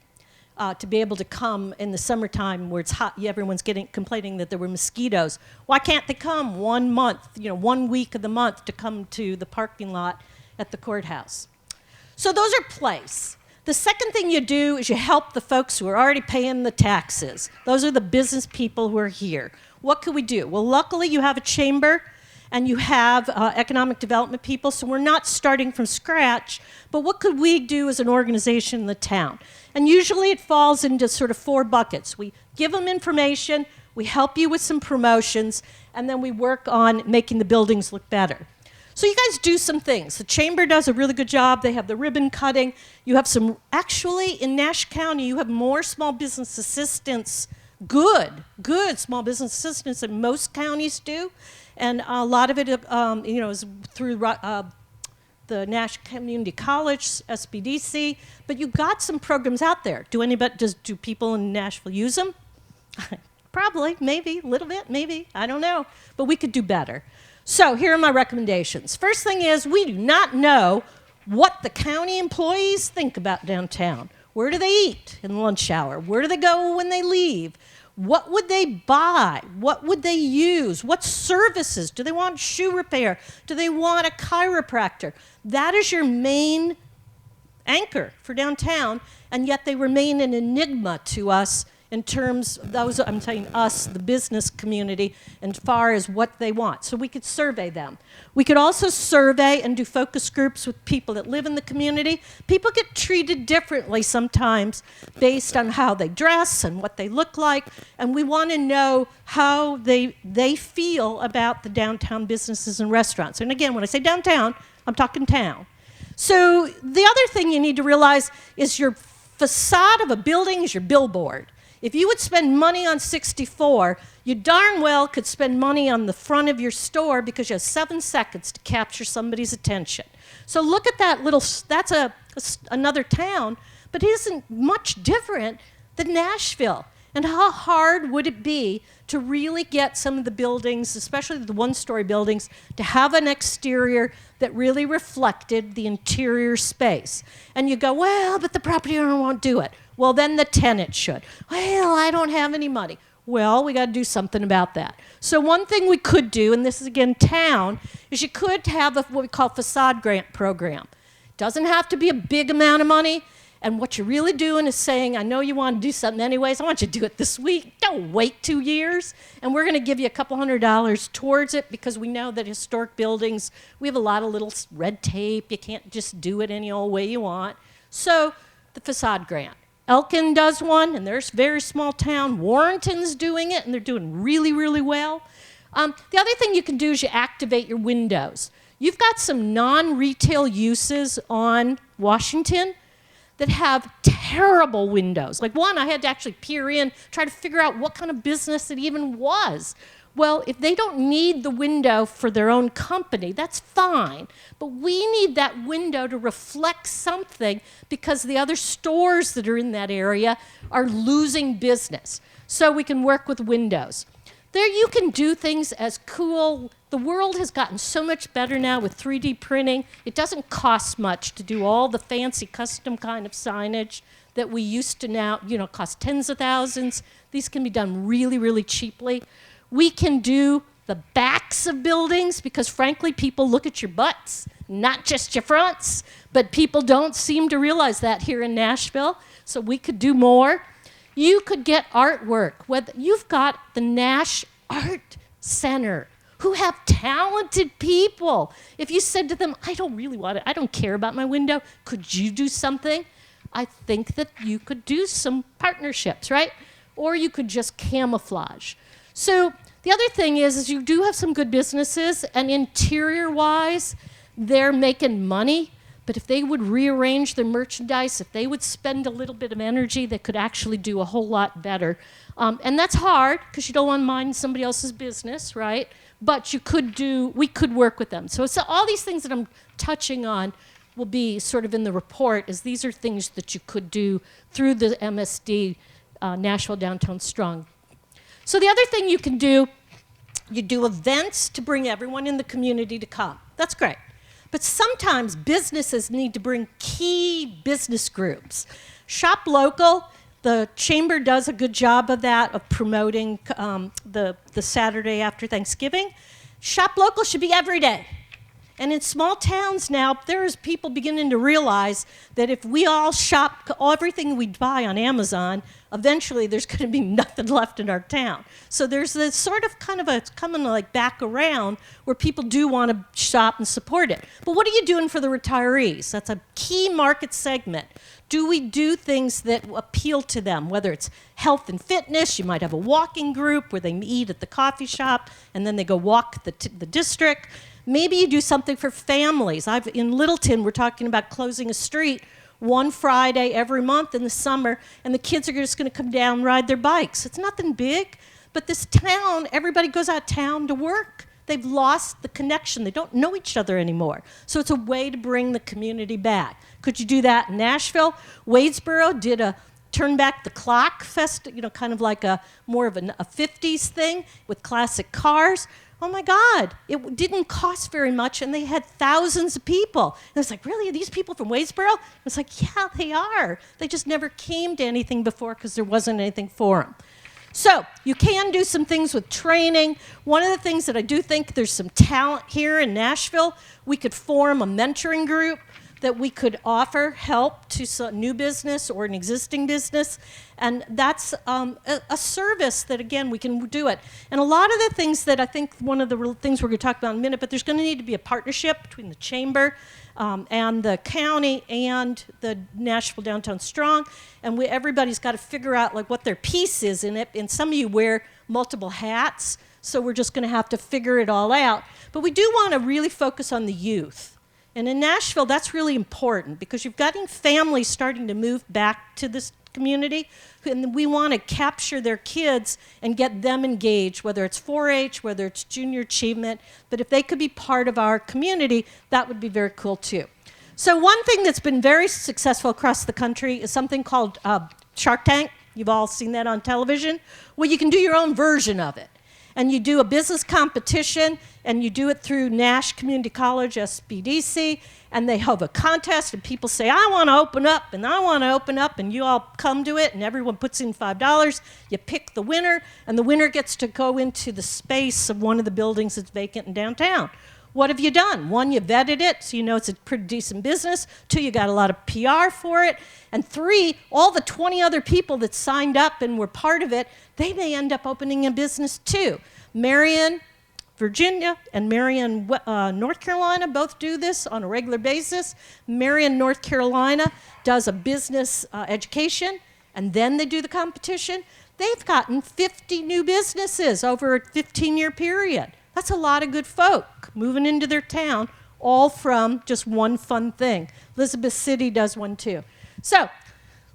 to be able to come in the summertime where it's hot, everyone's complaining that there were mosquitoes. Why can't they come 1 month, 1 week of the month to come to the parking lot at the courthouse? So those are place. The second thing you do is you help the folks who are already paying the taxes. Those are the business people who are here. What could we do? Well, luckily you have a chamber and you have economic development people, so we're not starting from scratch, but what could we do as an organization in the town? And usually it falls into sort of 4 buckets. We give them information, we help you with some promotions, and then we work on making the buildings look better. So you guys do some things. The chamber does a really good job. They have the ribbon cutting. You have some, actually in Nash County, you have more small business assistants, good small business assistants than most counties do. And a lot of it, is through the Nash Community College, SBDC. But you got some programs out there. Do people in Nashville use them? Probably, maybe, a little bit, maybe, I don't know. But we could do better. So here are my recommendations. First thing is, we do not know what the county employees think about downtown. Where do they eat in the lunch hour? Where do they go when they leave? What would they buy? What would they use? What services? Do they want shoe repair? Do they want a chiropractor? That is your main anchor for downtown, and yet they remain an enigma to us in terms of those, I'm saying us, the business community, as far as what they want. So we could survey them. We could also survey and do focus groups with people that live in the community. People get treated differently sometimes based on how they dress and what they look like, and we want to know how they feel about the downtown businesses and restaurants. And again, when I say downtown, I'm talking town. So the other thing you need to realize is your facade of a building is your billboard. If you would spend money on 64, you darn well could spend money on the front of your store because you have 7 seconds to capture somebody's attention. So look at that little, that's another town, but it isn't much different than Nashville. And how hard would it be to really get some of the buildings, especially the 1-story buildings, to have an exterior that really reflected the interior space? And you go, well, but the property owner won't do it. Well, then the tenant should. Well, I don't have any money. Well, we got to do something about that. So one thing we could do, and this is again town, is you could have what we call facade grant program. Doesn't have to be a big amount of money. And what you're really doing is saying, I know you want to do something anyways. I want you to do it this week. Don't wait 2 years. And we're going to give you a couple $100 towards it because we know that historic buildings, we have a lot of little red tape. You can't just do it any old way you want. So the facade grant. Elkin does one, and there's a very small town. Warrenton's doing it, and they're doing really, really well. The other thing you can do is you activate your windows. You've got some non-retail uses on Washington that have terrible windows. Like one, I had to actually peer in, try to figure out what kind of business it even was. Well, if they don't need the window for their own company, that's fine. But we need that window to reflect something because the other stores that are in that area are losing business. So we can work with windows. There you can do things as cool. The world has gotten so much better now with 3D printing. It doesn't cost much to do all the fancy custom kind of signage that we used to now, cost tens of thousands. These can be done really, really cheaply. We can do the backs of buildings because, frankly, people look at your butts, not just your fronts. But people don't seem to realize that here in Nashville, so we could do more. You could get artwork. You've got the Nash Art Center. who have talented people. If you said to them, I don't care about my window, could you do something? I think that you could do some partnerships, right? Or you could just camouflage. So the other thing is you do have some good businesses, and interior-wise, they're making money. But if they would rearrange their merchandise, if they would spend a little bit of energy, they could actually do a whole lot better. And that's hard, because you don't want to mind somebody else's business, right? But we could work with them. So all these things that I'm touching on will be sort of in the report, as these are things that you could do through the MSD, Nashville Downtown Strong. So the other thing you can do, you do events to bring everyone in the community to come. That's great. But sometimes businesses need to bring key business groups. Shop local. The chamber does a good job of that, of promoting the Saturday after Thanksgiving. Shop local should be every day. And in small towns now, there's people beginning to realize that if we all shop everything we buy on Amazon, eventually there's going to be nothing left in our town. So there's this sort of kind of a coming like back around where people do want to shop and support it. But what are you doing for the retirees? That's a key market segment. Do we do things that appeal to them, whether it's health and fitness? You might have a walking group where they eat at the coffee shop and then they go walk the district. Maybe you do something for families. In Littleton, we're talking about closing a street one Friday every month in the summer, and the kids are just going to come down and ride their bikes. It's nothing big, but this town, everybody goes out of town to work. They've lost the connection. They don't know each other anymore. So it's a way to bring the community back. Could you do that in Nashville? Wadesboro did a Turn Back the Clock fest, kind of like more of a 50s thing with classic cars. Oh my God, it didn't cost very much, and they had thousands of people. And it's like, really, are these people from Wadesboro? It's like, yeah, they are. They just never came to anything before because there wasn't anything for them. So you can do some things with training. One of the things that I do think there's some talent here in Nashville, we could form a mentoring group that we could offer help to some new business or an existing business. And that's a service that, again, we can do it. And a lot of the things that I think, one of the real things we're going to talk about in a minute, but there's going to need to be a partnership between the chamber and the county and the Nashville Downtown Strong. And everybody's got to figure out like what their piece is in it. And some of you wear multiple hats, so we're just going to have to figure it all out. But we do want to really focus on the youth. And in Nashville, that's really important because you've got families starting to move back to this community, and we want to capture their kids and get them engaged, whether it's 4-H, whether it's junior achievement. But if they could be part of our community, that would be very cool too. So one thing that's been very successful across the country is something called Shark Tank. You've all seen that on television, where you can do your own version of it. And you do a business competition, and you do it through Nash Community College, SBDC, and they have a contest, and people say, I want to open up, and I want to open up, and you all come to it, and everyone puts in $5. You pick the winner, and the winner gets to go into the space of one of the buildings that's vacant in downtown. What have you done? 1, you vetted it, so you know it's a pretty decent business. 2, you got a lot of PR for it. And 3, all the 20 other people that signed up and were part of it, they may end up opening a business too. Marion, Virginia, and Marion, North Carolina both do this on a regular basis. Marion, North Carolina does a business education, and then they do the competition. They've gotten 50 new businesses over a 15-year period. That's a lot of good folk moving into their town, all from just one fun thing. Elizabeth City does one too. So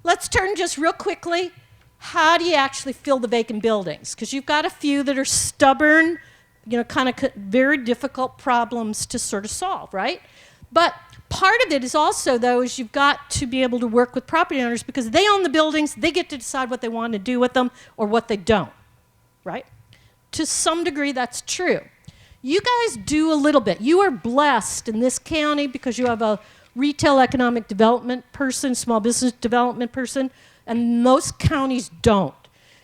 let's turn just real quickly. How do you actually fill the vacant buildings? Because you've got a few that are stubborn, kind of very difficult problems to sort of solve, right? But part of it is also, though, is you've got to be able to work with property owners because they own the buildings. They get to decide what they want to do with them or what they don't, right? To some degree, that's true. You guys do a little bit. You are blessed in this county because you have a retail economic development person, small business development person, and most counties don't.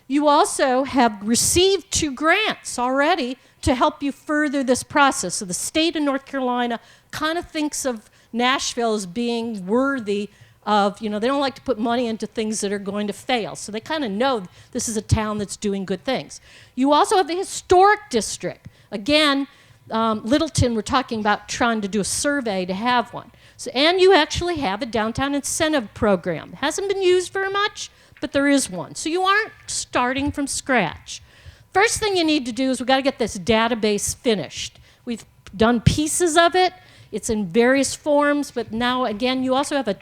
You also have received 2 grants already to help you further this process. So the state of North Carolina kind of thinks of Nashville as being worthy of, they don't like to put money into things that are going to fail. So they kind of know this is a town that's doing good things. You also have the historic district. Again, Littleton, we're talking about trying to do a survey to have one. So, and you actually have a downtown incentive program. It hasn't been used very much, but there is one. So you aren't starting from scratch. First thing you need to do is we've got to get this database finished. We've done pieces of it. It's in various forms, but now, again, you also have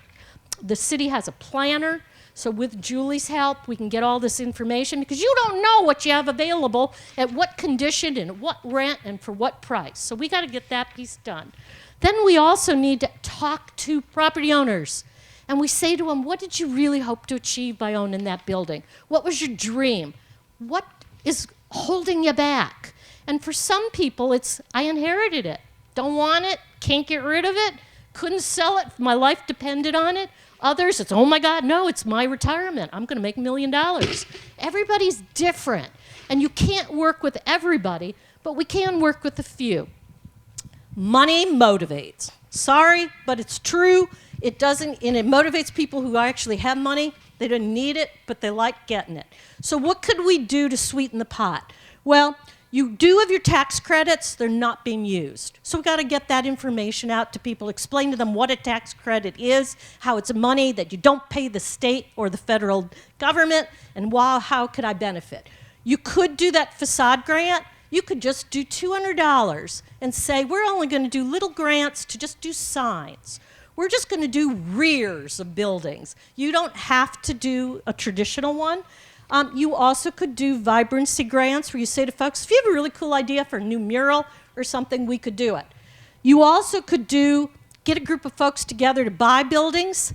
the city has a planner. So with Julie's help, we can get all this information because you don't know what you have available, at what condition, and what rent, and for what price. So we got to get that piece done. Then we also need to talk to property owners. And we say to them, what did you really hope to achieve by owning that building? What was your dream? What is holding you back? And for some people, it's, I inherited it. Don't want it, can't get rid of it, couldn't sell it, my life depended on it. Others, it's, oh my God, no, it's my retirement. I'm going to make $1 million. Everybody's different. And you can't work with everybody, but we can work with a few. Money motivates. Sorry, but it's true. It doesn't, and it motivates people who actually have money. They don't need it, but they like getting it. So what could we do to sweeten the pot? Well, you do have your tax credits, they're not being used. So we've got to get that information out to people, explain to them what a tax credit is, how it's money that you don't pay the state or the federal government, and how could I benefit? You could do that facade grant. You could just do $200 and say, we're only going to do little grants to just do signs. We're just going to do rears of buildings. You don't have to do a traditional one. You also could do vibrancy grants where you say to folks, if you have a really cool idea for a new mural or something, we could do it. You also could get a group of folks together to buy buildings.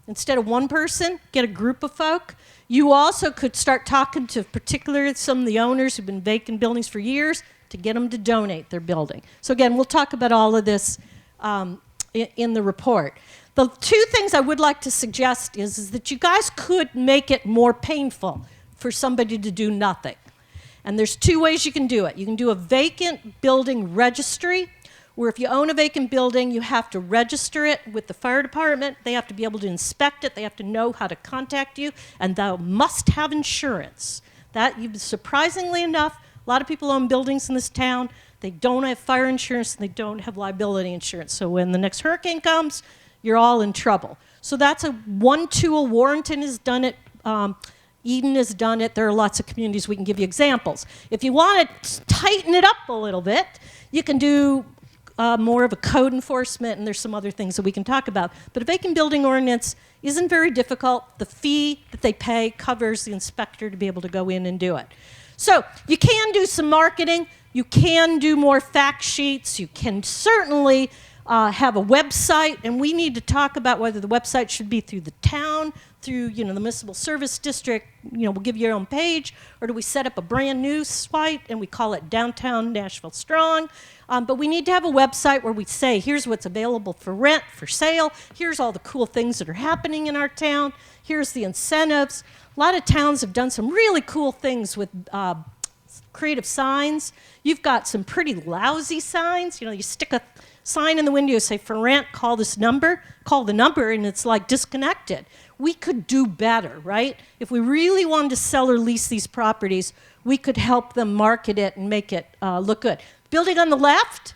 Instead of one person, get a group of folk. You also could start talking to particularly some of the owners who've been vacant buildings for years to get them to donate their building. So again, we'll talk about all of this in the report. The two things I would like to suggest is that you guys could make it more painful for somebody to do nothing. And there's two ways you can do it. You can do a vacant building registry, where if you own a vacant building, you have to register it with the fire department. They have to be able to inspect it. They have to know how to contact you, and they must have insurance. Surprisingly enough, a lot of people own buildings in this town. They don't have fire insurance, and they don't have liability insurance. So when the next hurricane comes, you're all in trouble. So that's one tool. Warrenton has done it. Eden has done it. There are lots of communities we can give you examples. If you want to tighten it up a little bit, you can do more of a code enforcement, and there's some other things that we can talk about. But a vacant building ordinance isn't very difficult. The fee that they pay covers the inspector to be able to go in and do it. So you can do some marketing. You can do more fact sheets. You can certainly have a website, and we need to talk about whether the website should be through the town, through the municipal service district. We'll give you your own page, or do we set up a brand new site and we call it Downtown Nashville Strong? But we need to have a website where we say, here's what's available for rent, for sale. Here's all the cool things that are happening in our town. Here's the incentives. A lot of towns have done some really cool things with creative signs. You've got some pretty lousy signs. You stick a sign in the window, say, for rent, call this number, call the number, and it's like disconnected. We could do better, right? If we really wanted to sell or lease these properties, we could help them market it and make it look good. Building on the left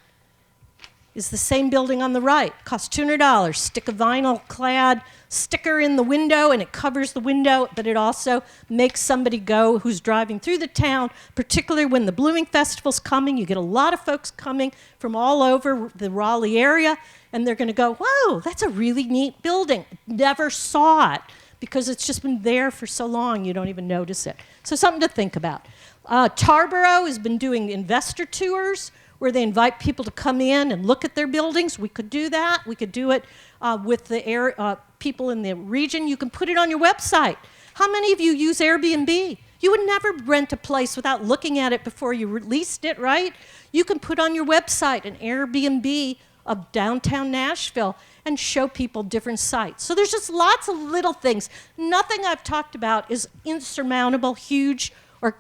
is the same building on the right. Costs $200. Stick a vinyl-clad sticker in the window, and it covers the window, but it also makes somebody go who's driving through the town, particularly when the Blooming Festival's coming. You get a lot of folks coming from all over the Raleigh area, and they're going to go, whoa, that's a really neat building. Never saw it, because it's just been there for so long you don't even notice it. So something to think about. Tarboro has been doing investor tours where they invite people to come in and look at their buildings. We could do that. We could do it with the people in the region. You can put it on your website. How many of you use Airbnb? You would never rent a place without looking at it before you leased it, right? You can put on your website an Airbnb of downtown Nashville and show people different sites. So there's just lots of little things. Nothing I've talked about is insurmountable, huge, or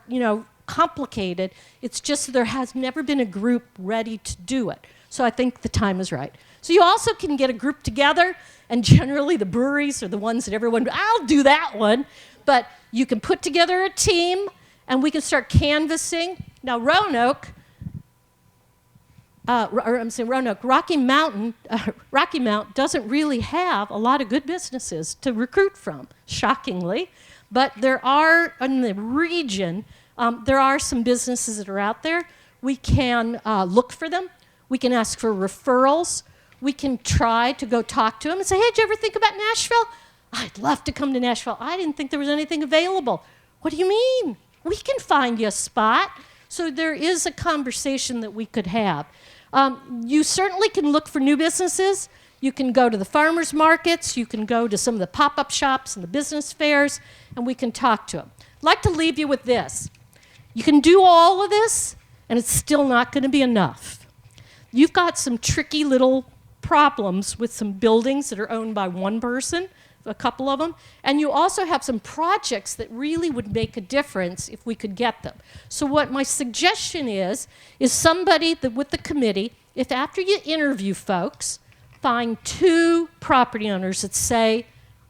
complicated. It's just there has never been a group ready to do it. So I think the time is right. So you also can get a group together and generally the breweries are the ones that everyone, I'll do that one. But you can put together a team, and we can start canvassing. Now, Roanoke, Rocky Mount doesn't really have a lot of good businesses to recruit from, shockingly. But there are, in the region, there are some businesses that are out there. We can look for them. We can ask for referrals. We can try to go talk to them and say, hey, did you ever think about Nashville? I'd love to come to Nashville. I didn't think there was anything available. What do you mean? We can find you a spot. So there is a conversation that we could have. You certainly can look for new businesses. You can go to the farmers markets. You can go to some of the pop-up shops and the business fairs, and we can talk to them. I'd like to leave you with this. You can do all of this, and it's still not going to be enough. You've got some tricky little problems with some buildings that are owned by one person, a couple of them, and you also have some projects that really would make a difference if we could get them. So what my suggestion is somebody that with the committee, if after you interview folks, find 2 property owners that say,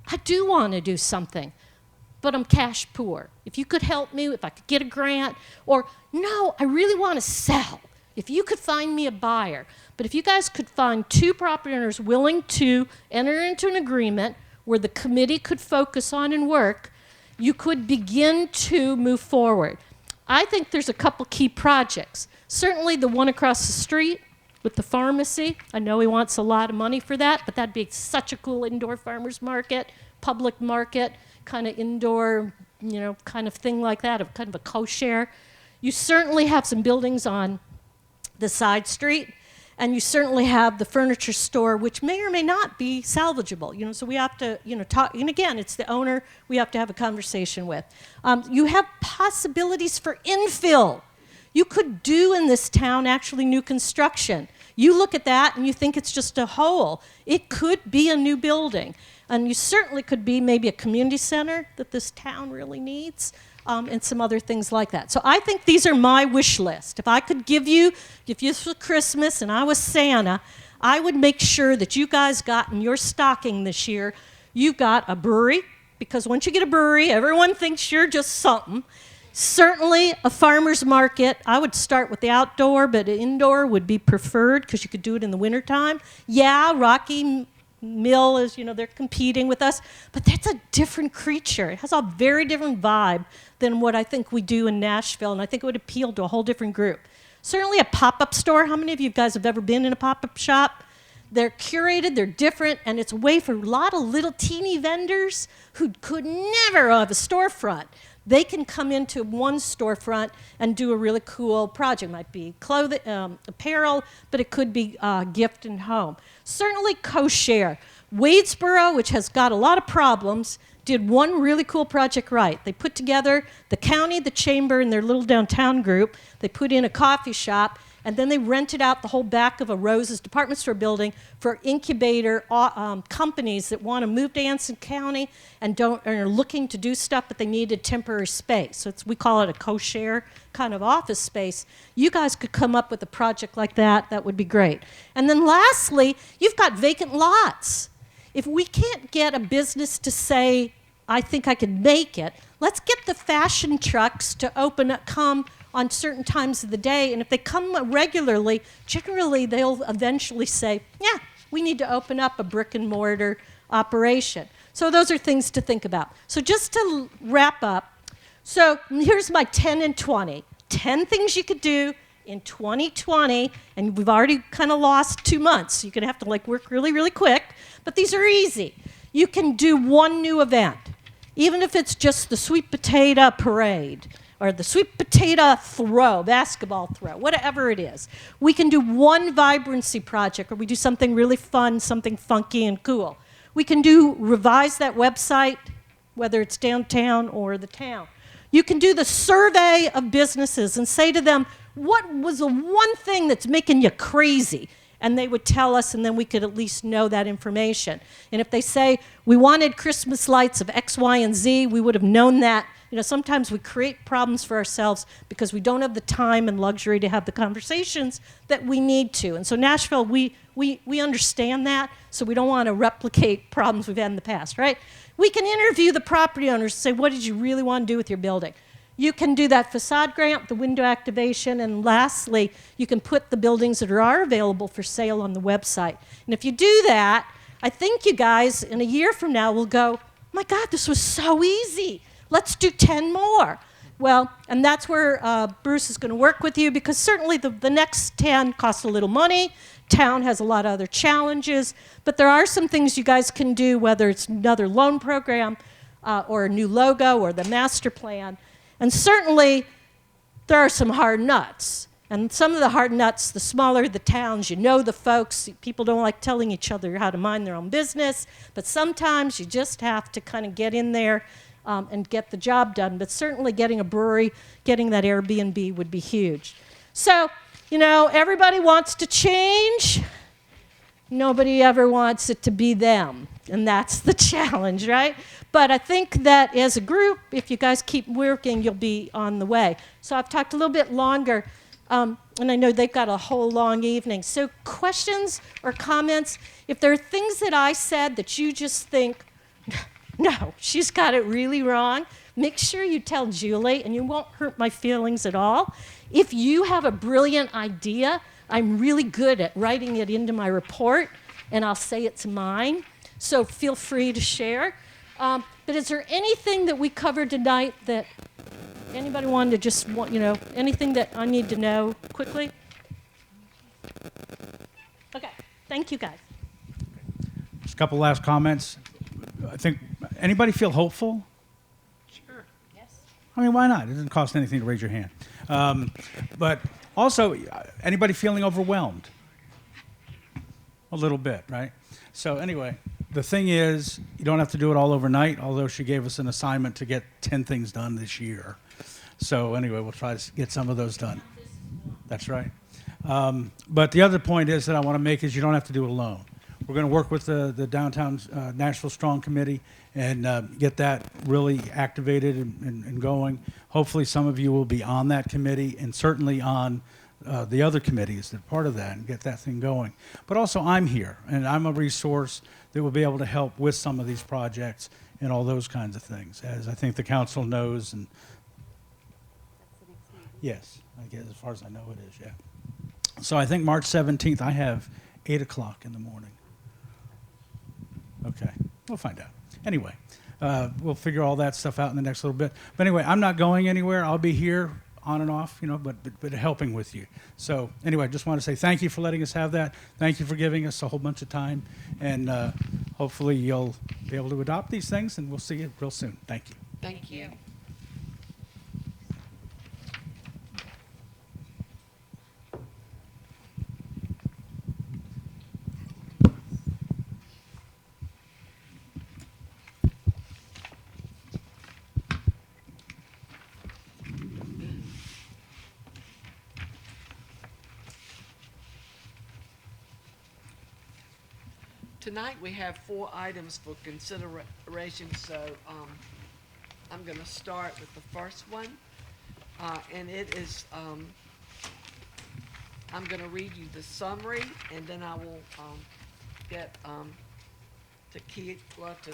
I do want to do something, but I'm cash poor. If you could help me, if I could get a grant, or no, I really want to sell. If you could find me a buyer. But if you guys could find 2 property owners willing to enter into an agreement where the committee could focus on and work, you could begin to move forward. I think there's a couple key projects. Certainly the one across the street with the pharmacy. I know he wants a lot of money for that, but that'd be such a cool indoor farmers market, public market, kind of indoor, kind of thing like that, of kind of a co-share. You certainly have some buildings on the side street, and you certainly have the furniture store, which may or may not be salvageable. So we have to, talk. And again, it's the owner we have to have a conversation with. You have possibilities for infill. You could do in this town actually new construction. You look at that and you think it's just a hole. It could be a new building. And you certainly could be maybe a community center that this town really needs. And some other things like that. So I think these are my wish list. If I could give you for Christmas and I was Santa, I would make sure that you guys got in your stocking this year, you got a brewery, because once you get a brewery, everyone thinks you're just something. Certainly a farmer's market. I would start with the outdoor, but indoor would be preferred because you could do it in the wintertime. Yeah, Rocky Mill is, they're competing with us, but that's a different creature. It has a very different vibe than what I think we do in Nashville, and I think it would appeal to a whole different group. Certainly a pop-up store. How many of you guys have ever been in a pop-up shop? They're curated, they're different, and it's a way for a lot of little teeny vendors who could never have a storefront. They can come into one storefront and do a really cool project. It might be clothing, apparel, but it could be gift and home. Certainly co-share. Wadesboro, which has got a lot of problems, did one really cool project right. They put together the county, the chamber, and their little downtown group. They put in a coffee shop, and then they rented out the whole back of a Rose's department store building for incubator companies that want to move to Anson County and are looking to do stuff, but they needed temporary space. So we call it a co-share kind of office space. You guys could come up with a project like that. That would be great. And then lastly, you've got vacant lots. If we can't get a business to say, I think I could make it, let's get the fashion trucks to come on certain times of the day, and if they come regularly, generally they'll eventually say, yeah, we need to open up a brick and mortar operation. So those are things to think about. So just to wrap up, so here's my 10 and 20. 10 things you could do in 2020, and we've already kind of lost 2 months, so you're gonna have to work really, really quick, but these are easy. You can do one new event, even if it's just the sweet potato parade, or the sweet potato throw, basketball throw, whatever it is. We can do one vibrancy project, or we do something really fun, something funky and cool. We can revise that website, whether it's downtown or the town. You can do the survey of businesses and say to them, what was the one thing that's making you crazy? And they would tell us, and then we could at least know that information. And if they say, we wanted Christmas lights of X, Y, and Z, we would have known that You know, sometimes we create problems for ourselves because we don't have the time and luxury to have the conversations that we need to. And so Nashville, we understand that, so we don't want to replicate problems we've had in the past, right? We can interview the property owners and say, what did you really want to do with your building? You can do that facade grant, the window activation, and lastly, you can put the buildings that are available for sale on the website. And if you do that, I think you guys, in a year from now, will go, my God, this was so easy. Let's do 10 more. Well, and that's where Bruce is going to work with you, because certainly the next 10 cost a little money. Town has a lot of other challenges, but there are some things you guys can do, whether it's another loan program or a new logo or the master plan. And certainly, there are some hard nuts. And some of the hard nuts, the smaller the towns, you know the folks. People don't like telling each other how to mind their own business. But sometimes you just have to kind of get in there and get the job done. But certainly getting a brewery, getting that Airbnb would be huge. So, you know, everybody wants to change. Nobody ever wants it to be them. And that's the challenge, right? But I think that as a group, if you guys keep working, you'll be on the way. So I've talked a little bit longer, and I know they've got a whole long evening. So questions or comments? If there are things that I said that you just think, no, she's got it really wrong, make sure you tell Julie, and you won't hurt my feelings at all. If you have a brilliant idea, I'm really good at writing it into my report, and I'll say it's mine. So feel free to share. But is there anything that we covered tonight that anybody wanted to just want, you know, anything that I need to know quickly? Okay, thank you guys. Just a couple last comments. I think, anybody feel hopeful? Sure. Yes. I mean, why not? It doesn't cost anything to raise your hand. But also, anybody feeling overwhelmed? A little bit, right? So anyway, the thing is, you don't have to do it all overnight, although she gave us an assignment to get 10 things done this year. So anyway, we'll try to get some of those done. That's right. But the other point is that I want to make is you don't have to do it alone. We're going to work with the Downtown Nashville Strong Committee and get that really activated and going. Hopefully some of you will be on that committee and certainly on the other committees that are part of that and get that thing going. But also I'm here, and I'm a resource that will be able to help with some of these projects and all those kinds of things, as I think the council knows. And yes, I guess as far as I know it is, yeah. So I think March 17th, I have 8 o'clock in the morning. Okay, we'll find out. Anyway, we'll figure all that stuff out in the next little bit. But anyway, I'm not going anywhere. I'll be here on and off, you know, but helping with you. So anyway, I just want to say thank you for letting us have that. Thank you for giving us a whole bunch of time. And hopefully you'll be able to adopt these things, and we'll see you real soon. Thank you. Thank you. Tonight we have 4 items for consideration, so I'm going to start with the first one, and it is, I'm going to read you the summary, and then I will get to Keithla to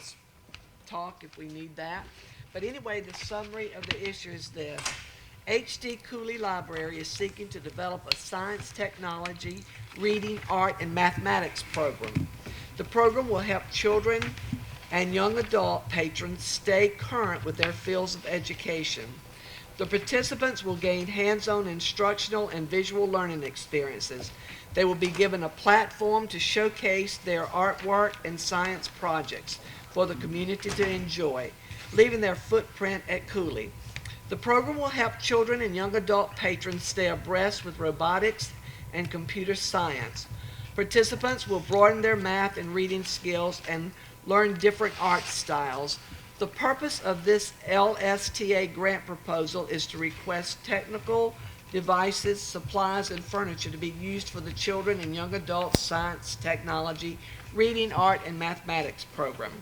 talk if we need that. But anyway, the summary of the issue is this. H.D. Cooley Library is seeking to develop a science, technology, reading, art, and mathematics program. The program will help children and young adult patrons stay current with their fields of education. The participants will gain hands-on instructional and visual learning experiences. They will be given a platform to showcase their artwork and science projects for the community to enjoy, leaving their footprint at Cooley. The program will help children and young adult patrons stay abreast with robotics and computer science. Participants will broaden their math and reading skills and learn different art styles. The purpose of this LSTA grant proposal is to request technical devices, supplies, and furniture to be used for the children and young adult science, technology, reading, art, and mathematics program.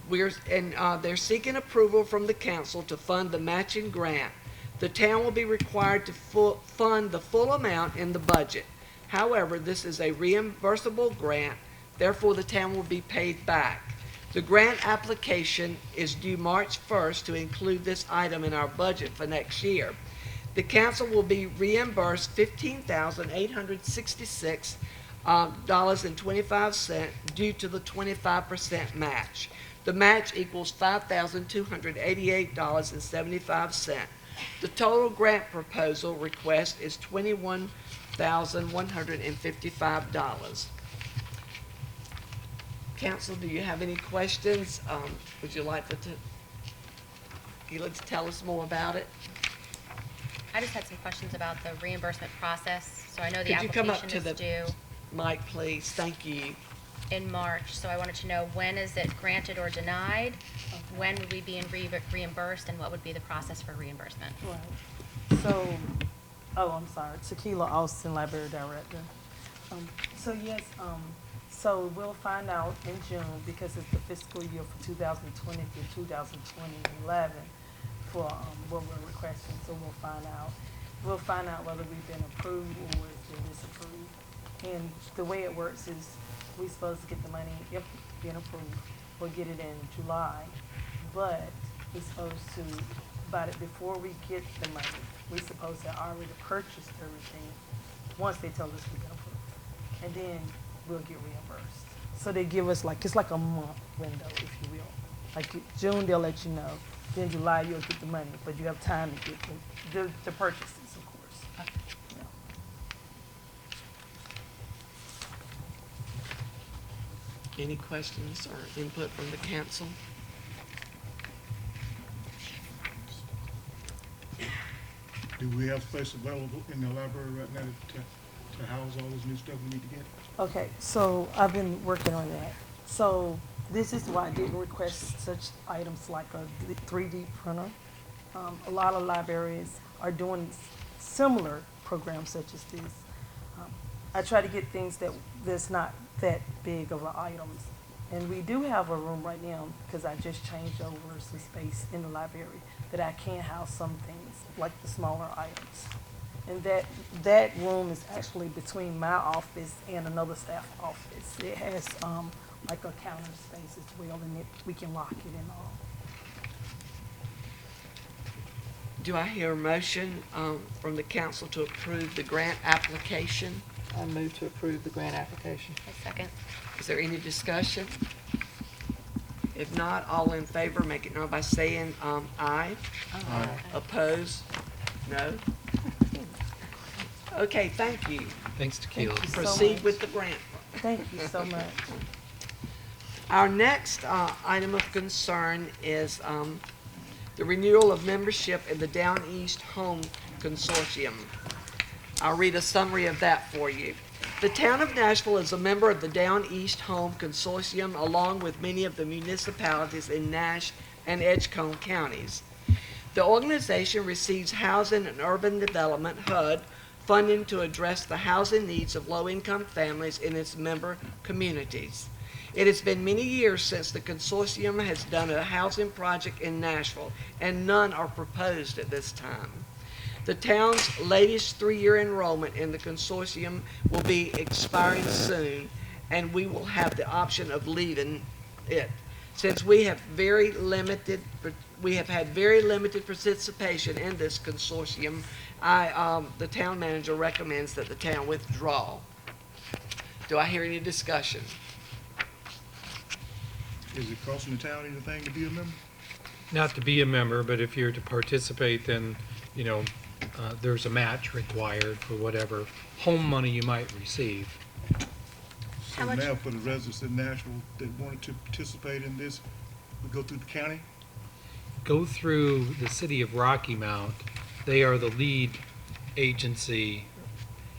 They're seeking approval from the council to fund the matching grant. The town will be required to fund the full amount in the budget. However, this is a reimbursable grant, therefore the town will be paid back. The grant application is due March 1st to include this item in our budget for next year. The council will be reimbursed $15,866.25 due to the 25% match. The match equals $5,288.75. The total grant proposal request is $21,155. Council, do you have any questions? Would you like to tell us more about it? I just had some questions about the reimbursement process. So I know the Could you come up application to is the due mic, please? Thank you. in March. So I wanted to know, when is it granted or denied? When would we be reimbursed, and what would be the process for reimbursement? Right. So, I'm sorry, Tequila Austin, Library Director. So yes, so we'll find out in June, because it's the fiscal year for 2020 through 2011 for what we're requesting. So we'll find out. We'll find out whether we've been approved or it's been disapproved. And the way it works is we're supposed to get the money, if being approved, we'll get it in July. But we're supposed to, before we get the money, we're supposed to already purchase everything once they tell us we can approve. And then we'll get reimbursed. So they give us it's like a month window, if you will. Like June, they'll let you know. Then July, you'll get the money, but you have time to get the purchases, of course. Yeah. Any questions or input from the council? Do we have space available in the library right now to house all this new stuff we need to get? Okay, so I've been working on that. So this is why I didn't request such items like a 3D printer. A lot of libraries are doing similar programs such as this. I try to get things that's not that big of items. And we do have a room right now, because I just changed over some space in the library, that I can house some things, like the smaller items. And that room is actually between my office and another staff office. It has like a counter space as well, and we can lock it and all. Do I hear a motion from the council to approve the grant application? I move to approve the grant application. A second. Is there any discussion? If not, all in favor, make it known by saying aye. Aye. Oppose? No? Okay, thank you. Thanks, Tequila. Thank you so Proceed much. with the grant. Thank you so much. Our next item of concern is the renewal of membership in the Down East Home Consortium. I'll read a summary of that for you. The town of Nashville is a member of the Down East Home Consortium, along with many of the municipalities in Nash and Edgecombe counties. The organization receives Housing and Urban Development, HUD, funding to address the housing needs of low-income families in its member communities. It has been many years since the consortium has done a housing project in Nashville, and none are proposed at this time. The town's latest 3-year enrollment in the consortium will be expiring soon, and we will have the option of leaving it. Since we have had very limited participation in this consortium, the town manager recommends that the town withdraw. Do I hear any discussion? Is it costing the town anything to be a member? Not to be a member, but if you're to participate, then, there's a match required for whatever home money you might receive. So How much- now for the residents in Nashville that wanted to participate in this, we go through the county? Go through the city of Rocky Mount. They are the lead agency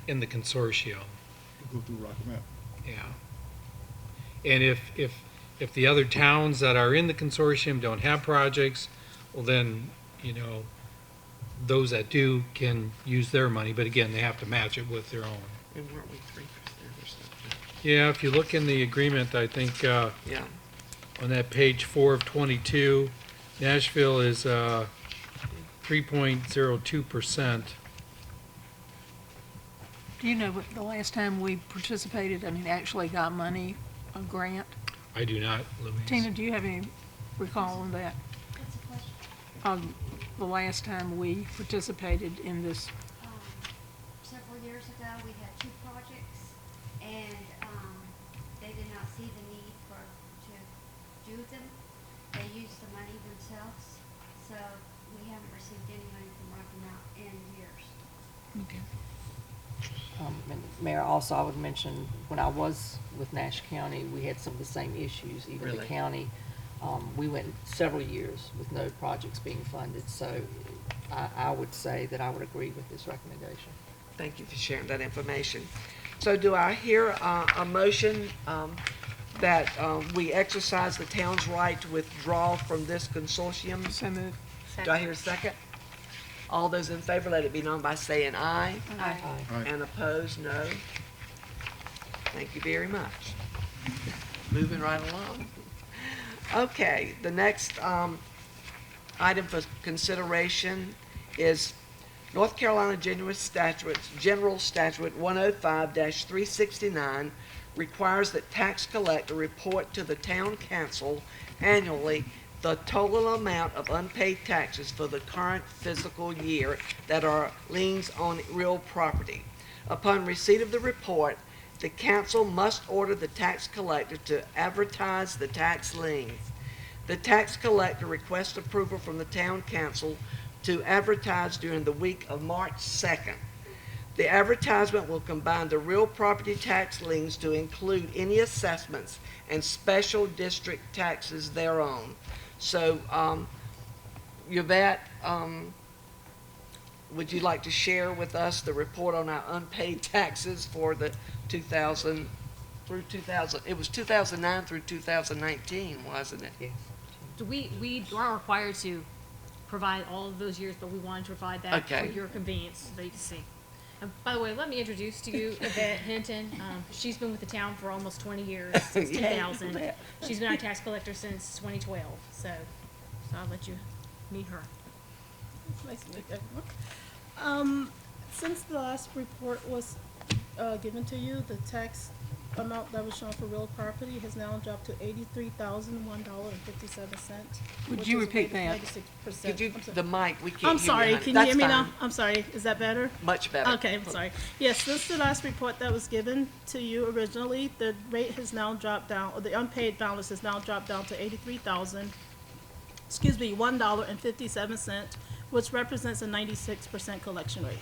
in the consortium. We go through Rocky Mount. Yeah. And if the other towns that are in the consortium don't have projects, well then, those that do can use their money, but again, they have to match it with their own. And weren't we 3% or something? Yeah, if you look in the agreement, I think, Yeah. on that page 4 of 22, Nashville is 3.02%. Do you know what the last time we participated, I mean, actually got money, a grant? I do not, Louise. Tina, do you have any recall on that? What's the question? The last time we participated in this, Several years ago, we had 2 projects, and they did not see the need to do them. They used the money themselves, so we haven't received any money from Rocky Mount in years. and Mayor, also I would mention, when I was with Nash County, we had some of the same issues, even the Really? county. We went several years with no projects being funded, so I would say that I would agree with this recommendation. Thank you for sharing that information. So do I hear a motion that we exercise the town's right to withdraw from this consortium? So moved. Do I hear a second? All those in favor, let it be known by saying aye. Aye. Aye. And opposed, no. Thank you very much. Moving right along. Okay, the next item for consideration is North Carolina General Statute 105-369 requires that tax collector report to the town council annually the total amount of unpaid taxes for the current fiscal year that are liens on real property. Upon receipt of the report, the council must order the tax collector to advertise the tax liens. The tax collector requests approval from the town council to advertise during the week of March 2nd. The advertisement will combine the real property tax liens to include any assessments and special district taxes thereon. So, Yvette, would you like to share with us the report on our unpaid taxes for the 2000 through 2000? It was 2009 through 2019, wasn't it? Yes. We aren't required to provide all of those years, but we wanted to provide that Okay. for your convenience so you can see. And by the way, let me introduce to you Yvette Hinton. She's been with the town for almost 20 years, since Yay, 2000. Yvette. She's been our tax collector since 2012, so I'll let you meet her. It's nice to meet everyone. Since the last report was given to you, the tax amount that was shown for real property has now dropped to $83,001.57. Would you repeat that? 96%. Could you, the mic, we can't hear you. I'm sorry, honey. can you That's hear me now? fine. I'm sorry, is that better? Much better. Okay, I'm sorry. Yes, since the last report that was given to you originally, the rate has now dropped down, or the unpaid balance has now dropped down to $1.57, which represents a 96% collection rate.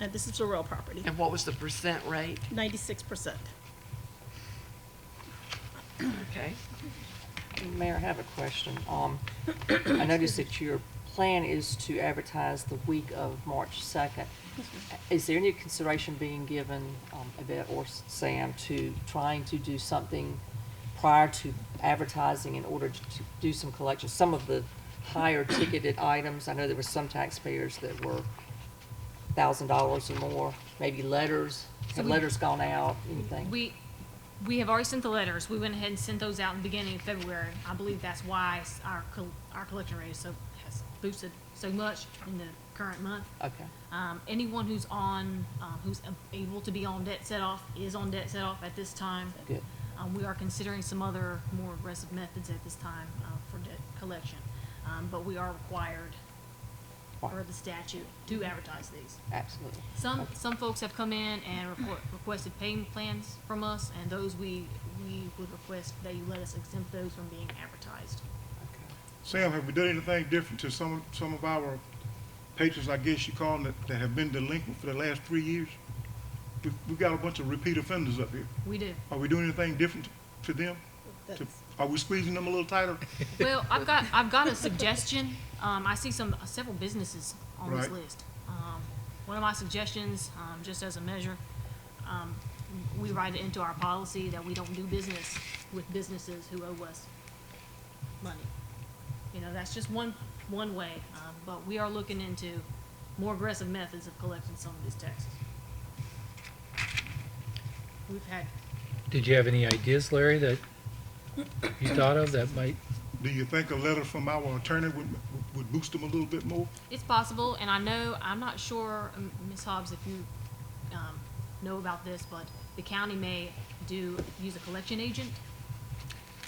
And this is for real property, And what was the percent rate? 96%. Okay. Mayor, I have a question. I noticed that your plan is to advertise the week of March 2nd. Is there any consideration being given, Yvette or Sam, to trying to do something prior to advertising in order to do some collections? Some of the higher ticketed items, I know there were some taxpayers that were $1,000 or more, maybe letters. Have letters gone out, anything? We have already sent the letters. We went ahead and sent those out in the beginning of February. I believe that's why our collection rate has boosted so much in the current month. Okay. Anyone who's who's able to be on debt set off is on debt set off at this time. Good. We are considering some other more aggressive methods at this time for debt collection, but we are required per the statute to advertise these. Absolutely. Some folks have come in and requested payment plans from us, and those we would request that you let us exempt those from being advertised. Okay. Sam, have we done anything different to some of our patrons, I guess you call them, that have been delinquent for the last 3 years? We've got a bunch of repeat offenders up here. We do. Are we doing anything different to them? Are we squeezing them a little tighter? Well, I've got a suggestion. I see several businesses on this Right. list. One of my suggestions, just as a measure, we write it into our policy that we don't do business with businesses who owe us money. You know, that's just one way, but we are looking into more aggressive methods of collecting some of these taxes. We've had Did you have any ideas, Larry, that you thought of that might, Do you think a letter from our attorney would boost them a little bit more? It's possible, and I know, I'm not sure, Ms. Hobbs, if you, know about this, but the county may use a collection agent.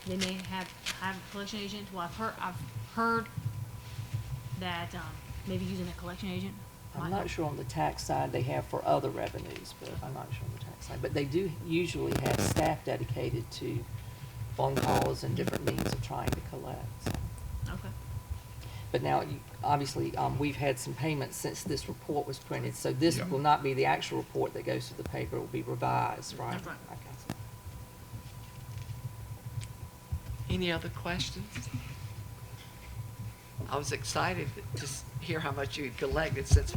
They may have a collection agent. Well, I've heard that, maybe using a collection agent. I'm might not help. sure on the tax side they have for other revenues, but I'm not sure on the tax side. But they do usually have staff dedicated to phone calls and different means of trying to collect. So. Okay. But now, obviously, we've had some payments since this report was printed, so this Yeah. will not be the actual report that goes to the paper, it will be revised, right? That's right. Okay. Any other questions? I was excited to hear how much you collected since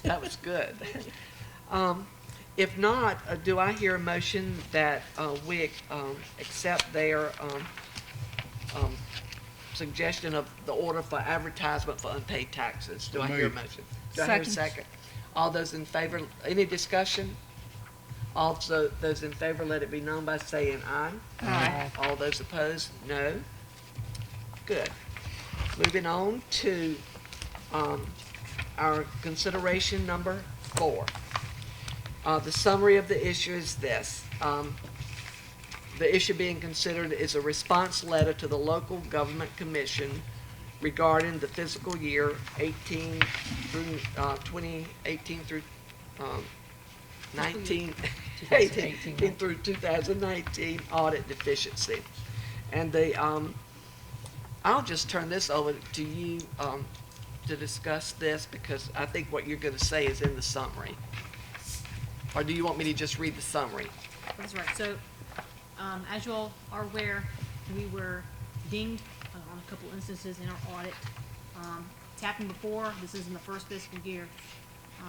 that was good. If not, do I hear a motion that we accept their suggestion of the order for advertisement for unpaid taxes? Do I hear a motion? Do I hear a second? All those in favor, any discussion? Also, those in favor, let it be known by saying aye. Aye. All those opposed, no. Good. Moving on to our consideration number 4. The summary of the issue is this. The issue being considered is a response letter to the local government commission regarding the fiscal year 18 through 2018 through 19, 18 through 2019 audit deficiency. And I'll just turn this over to you to discuss this, because I think what you're going to say is in the summary. Or do you want me to just read the summary? That's right. So, as you all are aware, we were dinged on a couple instances in our audit. It's happened before. This is in the first fiscal year.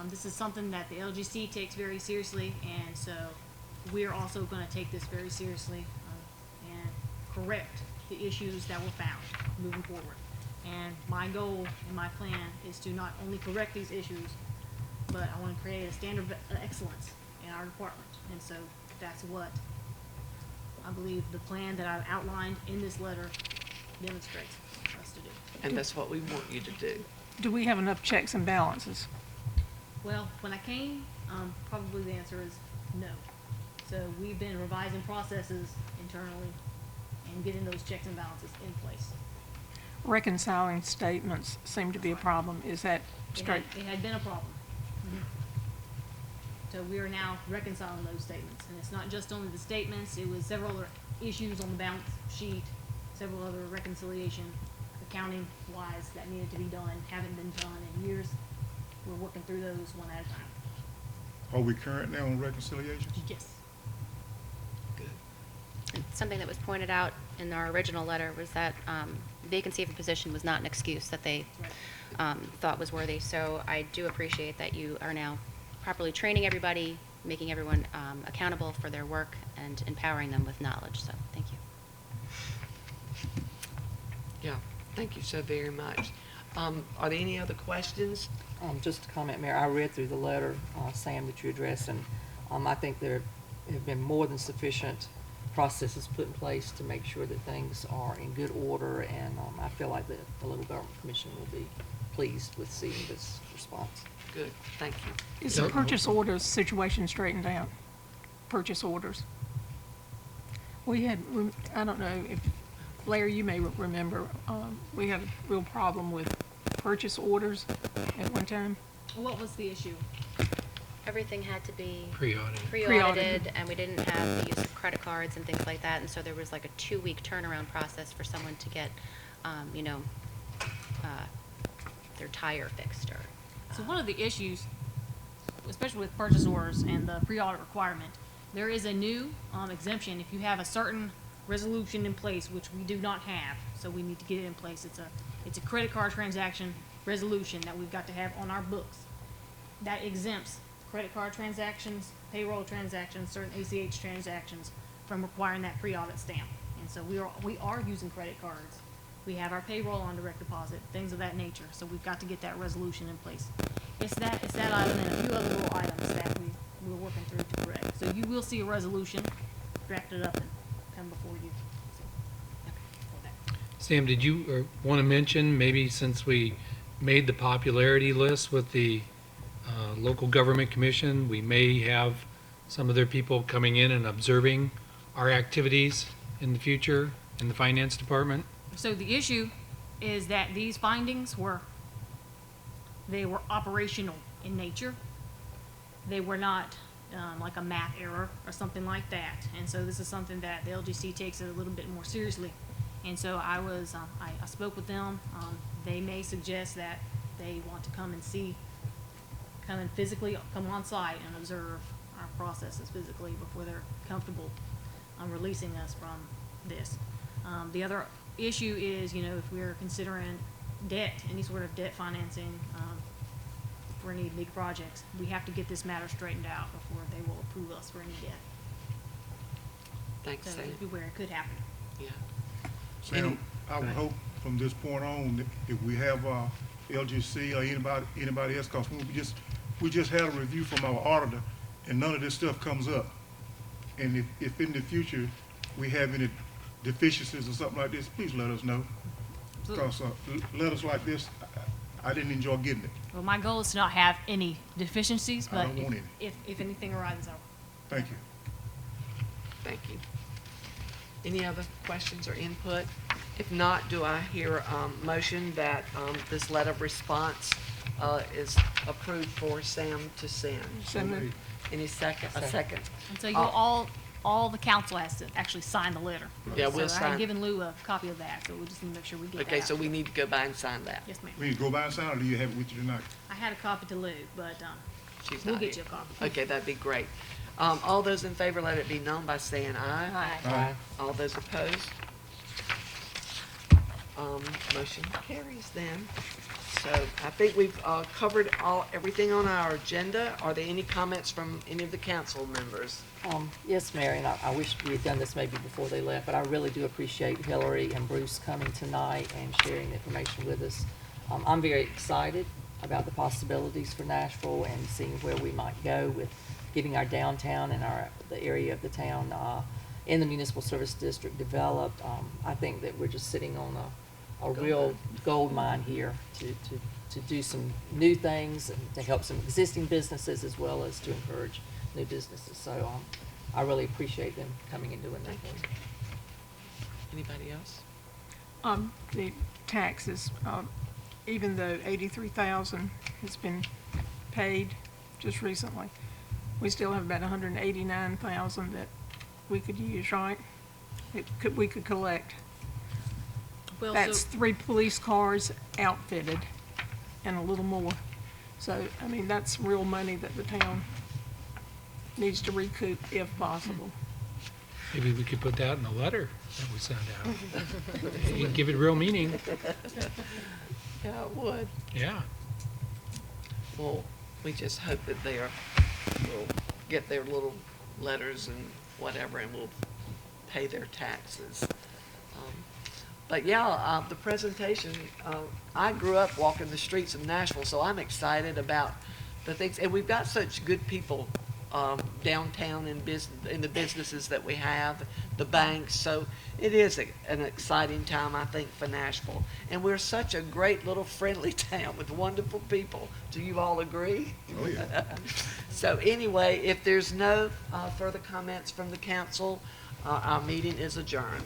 This is something that the LGC takes very seriously, and so we're also going to take this very seriously and correct the issues that were found moving forward. And my goal and my plan is to not only correct these issues, but I want to create a standard of excellence in our department. And so that's what I believe the plan that I've outlined in this letter demonstrates for us to do. And that's what we want you to do. Do we have enough checks and balances? Well, when I came, probably the answer is no. So we've been revising processes internally and getting those checks and balances in place. Reconciling statements seem to be a problem. Is that straight? It had been a problem. So we are now reconciling those statements, and it's not just only the statements, it was several other issues on the balance sheet, several other reconciliation, accounting wise that needed to be done, haven't been done in years. We're working through those one at a time. Are we current now on reconciliations? Yes. And something that was pointed out in our original letter was that vacancy of a position was not an excuse that they thought was worthy. So I do appreciate that you are now properly training everybody, making everyone accountable for their work, and empowering them with knowledge. So thank you. Yeah, thank you so very much. Are there any other questions? Just a comment, Mayor, I read through the letter, Sam, that you addressed, and I think there have been more than sufficient processes put in place to make sure that things are in good order, and I feel like the local government commission will be pleased with seeing this response. Good, thank you. Is the purchase orders situation straightened out? Purchase orders? We had, I don't know if, Larry, you may remember, we had a real problem with purchase orders at one time. What was the issue? Everything had to be pre-audit. pre-audited, and we didn't have the use of credit cards and things like that, and so there was like a 2-week turnaround process for someone to get, their tire fixed or. So one of the issues, especially with purchase orders and the pre-audit requirement, there is a new exemption if you have a certain resolution in place, which we do not have, so we need to get it in place. It's a credit card transaction resolution that we've got to have on our books. That exempts credit card transactions, payroll transactions, certain ACH transactions from requiring that pre-audit stamp. And so we are using credit cards. We have our payroll on direct deposit, things of that nature. So we've got to get that resolution in place. It's that item and a few other little items that we're working through to correct. So you will see a resolution drafted up and come before you. Sam, did you want to mention, maybe since we made the popularity list with the local government commission, we may have some of their people coming in and observing our activities in the future in the finance department? So the issue is that these findings were operational in nature. They were not like a math error or something like that. And so this is something that the LGC takes it a little bit more seriously. And so I spoke with them. They may suggest that they want to come and come and physically come on site and observe our processes physically before they're comfortable releasing us from this. The other issue is, if we're considering debt, any sort of debt financing for any big projects, we have to get this matter straightened out before they will approve us for any debt. Thanks, So Sam. just beware, it could happen. Yeah. Sam, I would hope from this point on that if we have LGC or anybody else, because we just had a review from our auditor, and none of this stuff comes up. And if in the future we have any deficiencies or something like this, please let us know. Because letters like this, I didn't enjoy getting it. Well, my goal is to not have any deficiencies, I but don't want if anything arises, I'll. Thank you. Thank you. Any other questions or input? If not, do I hear a motion that this letter of response is approved for Sam to send? So moved. Any second? A second? And so you all the council has to actually sign the letter. Yeah, we'll So I sign. had given Lou a copy of that, so we'll just need to make sure we get that. Okay, out. so we need to go by and sign that. Yes, ma'am. We need to go by and sign, or do you have it with you tonight? I had a copy to Lou, but She's we'll not get here. you a copy. Okay, that'd be great. All those in favor, let it be known by saying aye. Aye. All those opposed? Motion carries then. So I think we've covered everything on our agenda. Are there any comments from any of the council members? Yes, Mary, and I wish we had done this maybe before they left, but I really do appreciate Hillary and Bruce coming tonight and sharing the information with us. I'm very excited about the possibilities for Nashville and seeing where we might go with getting our downtown and the area of the town in the municipal service district developed. I think that we're just sitting on a real gold mine here to do some new things and to help some existing businesses as well as to encourage new businesses. So I really appreciate them coming and doing that. Anybody else? The taxes, even though 83,000 has been paid just recently, we still have about 189,000 that we could use, right? We could collect. Well, That's so 3 police cars outfitted and a little more. So, I mean, that's real money that the town needs to recoup if possible. Maybe we could put that in the letter that we send out. You give it real meaning. Yeah, it would. Yeah. Well, we just hope that will get their little letters and whatever, and we'll pay their taxes. But yeah, the presentation, I grew up walking the streets of Nashville, so I'm excited about the things, and we've got such good people downtown in the businesses that we have, the banks, so it is an exciting time, I think, for Nashville. And we're such a great little friendly town with wonderful people. Do you all agree? Oh, yeah. So anyway, if there's no further comments from the council, our meeting is adjourned.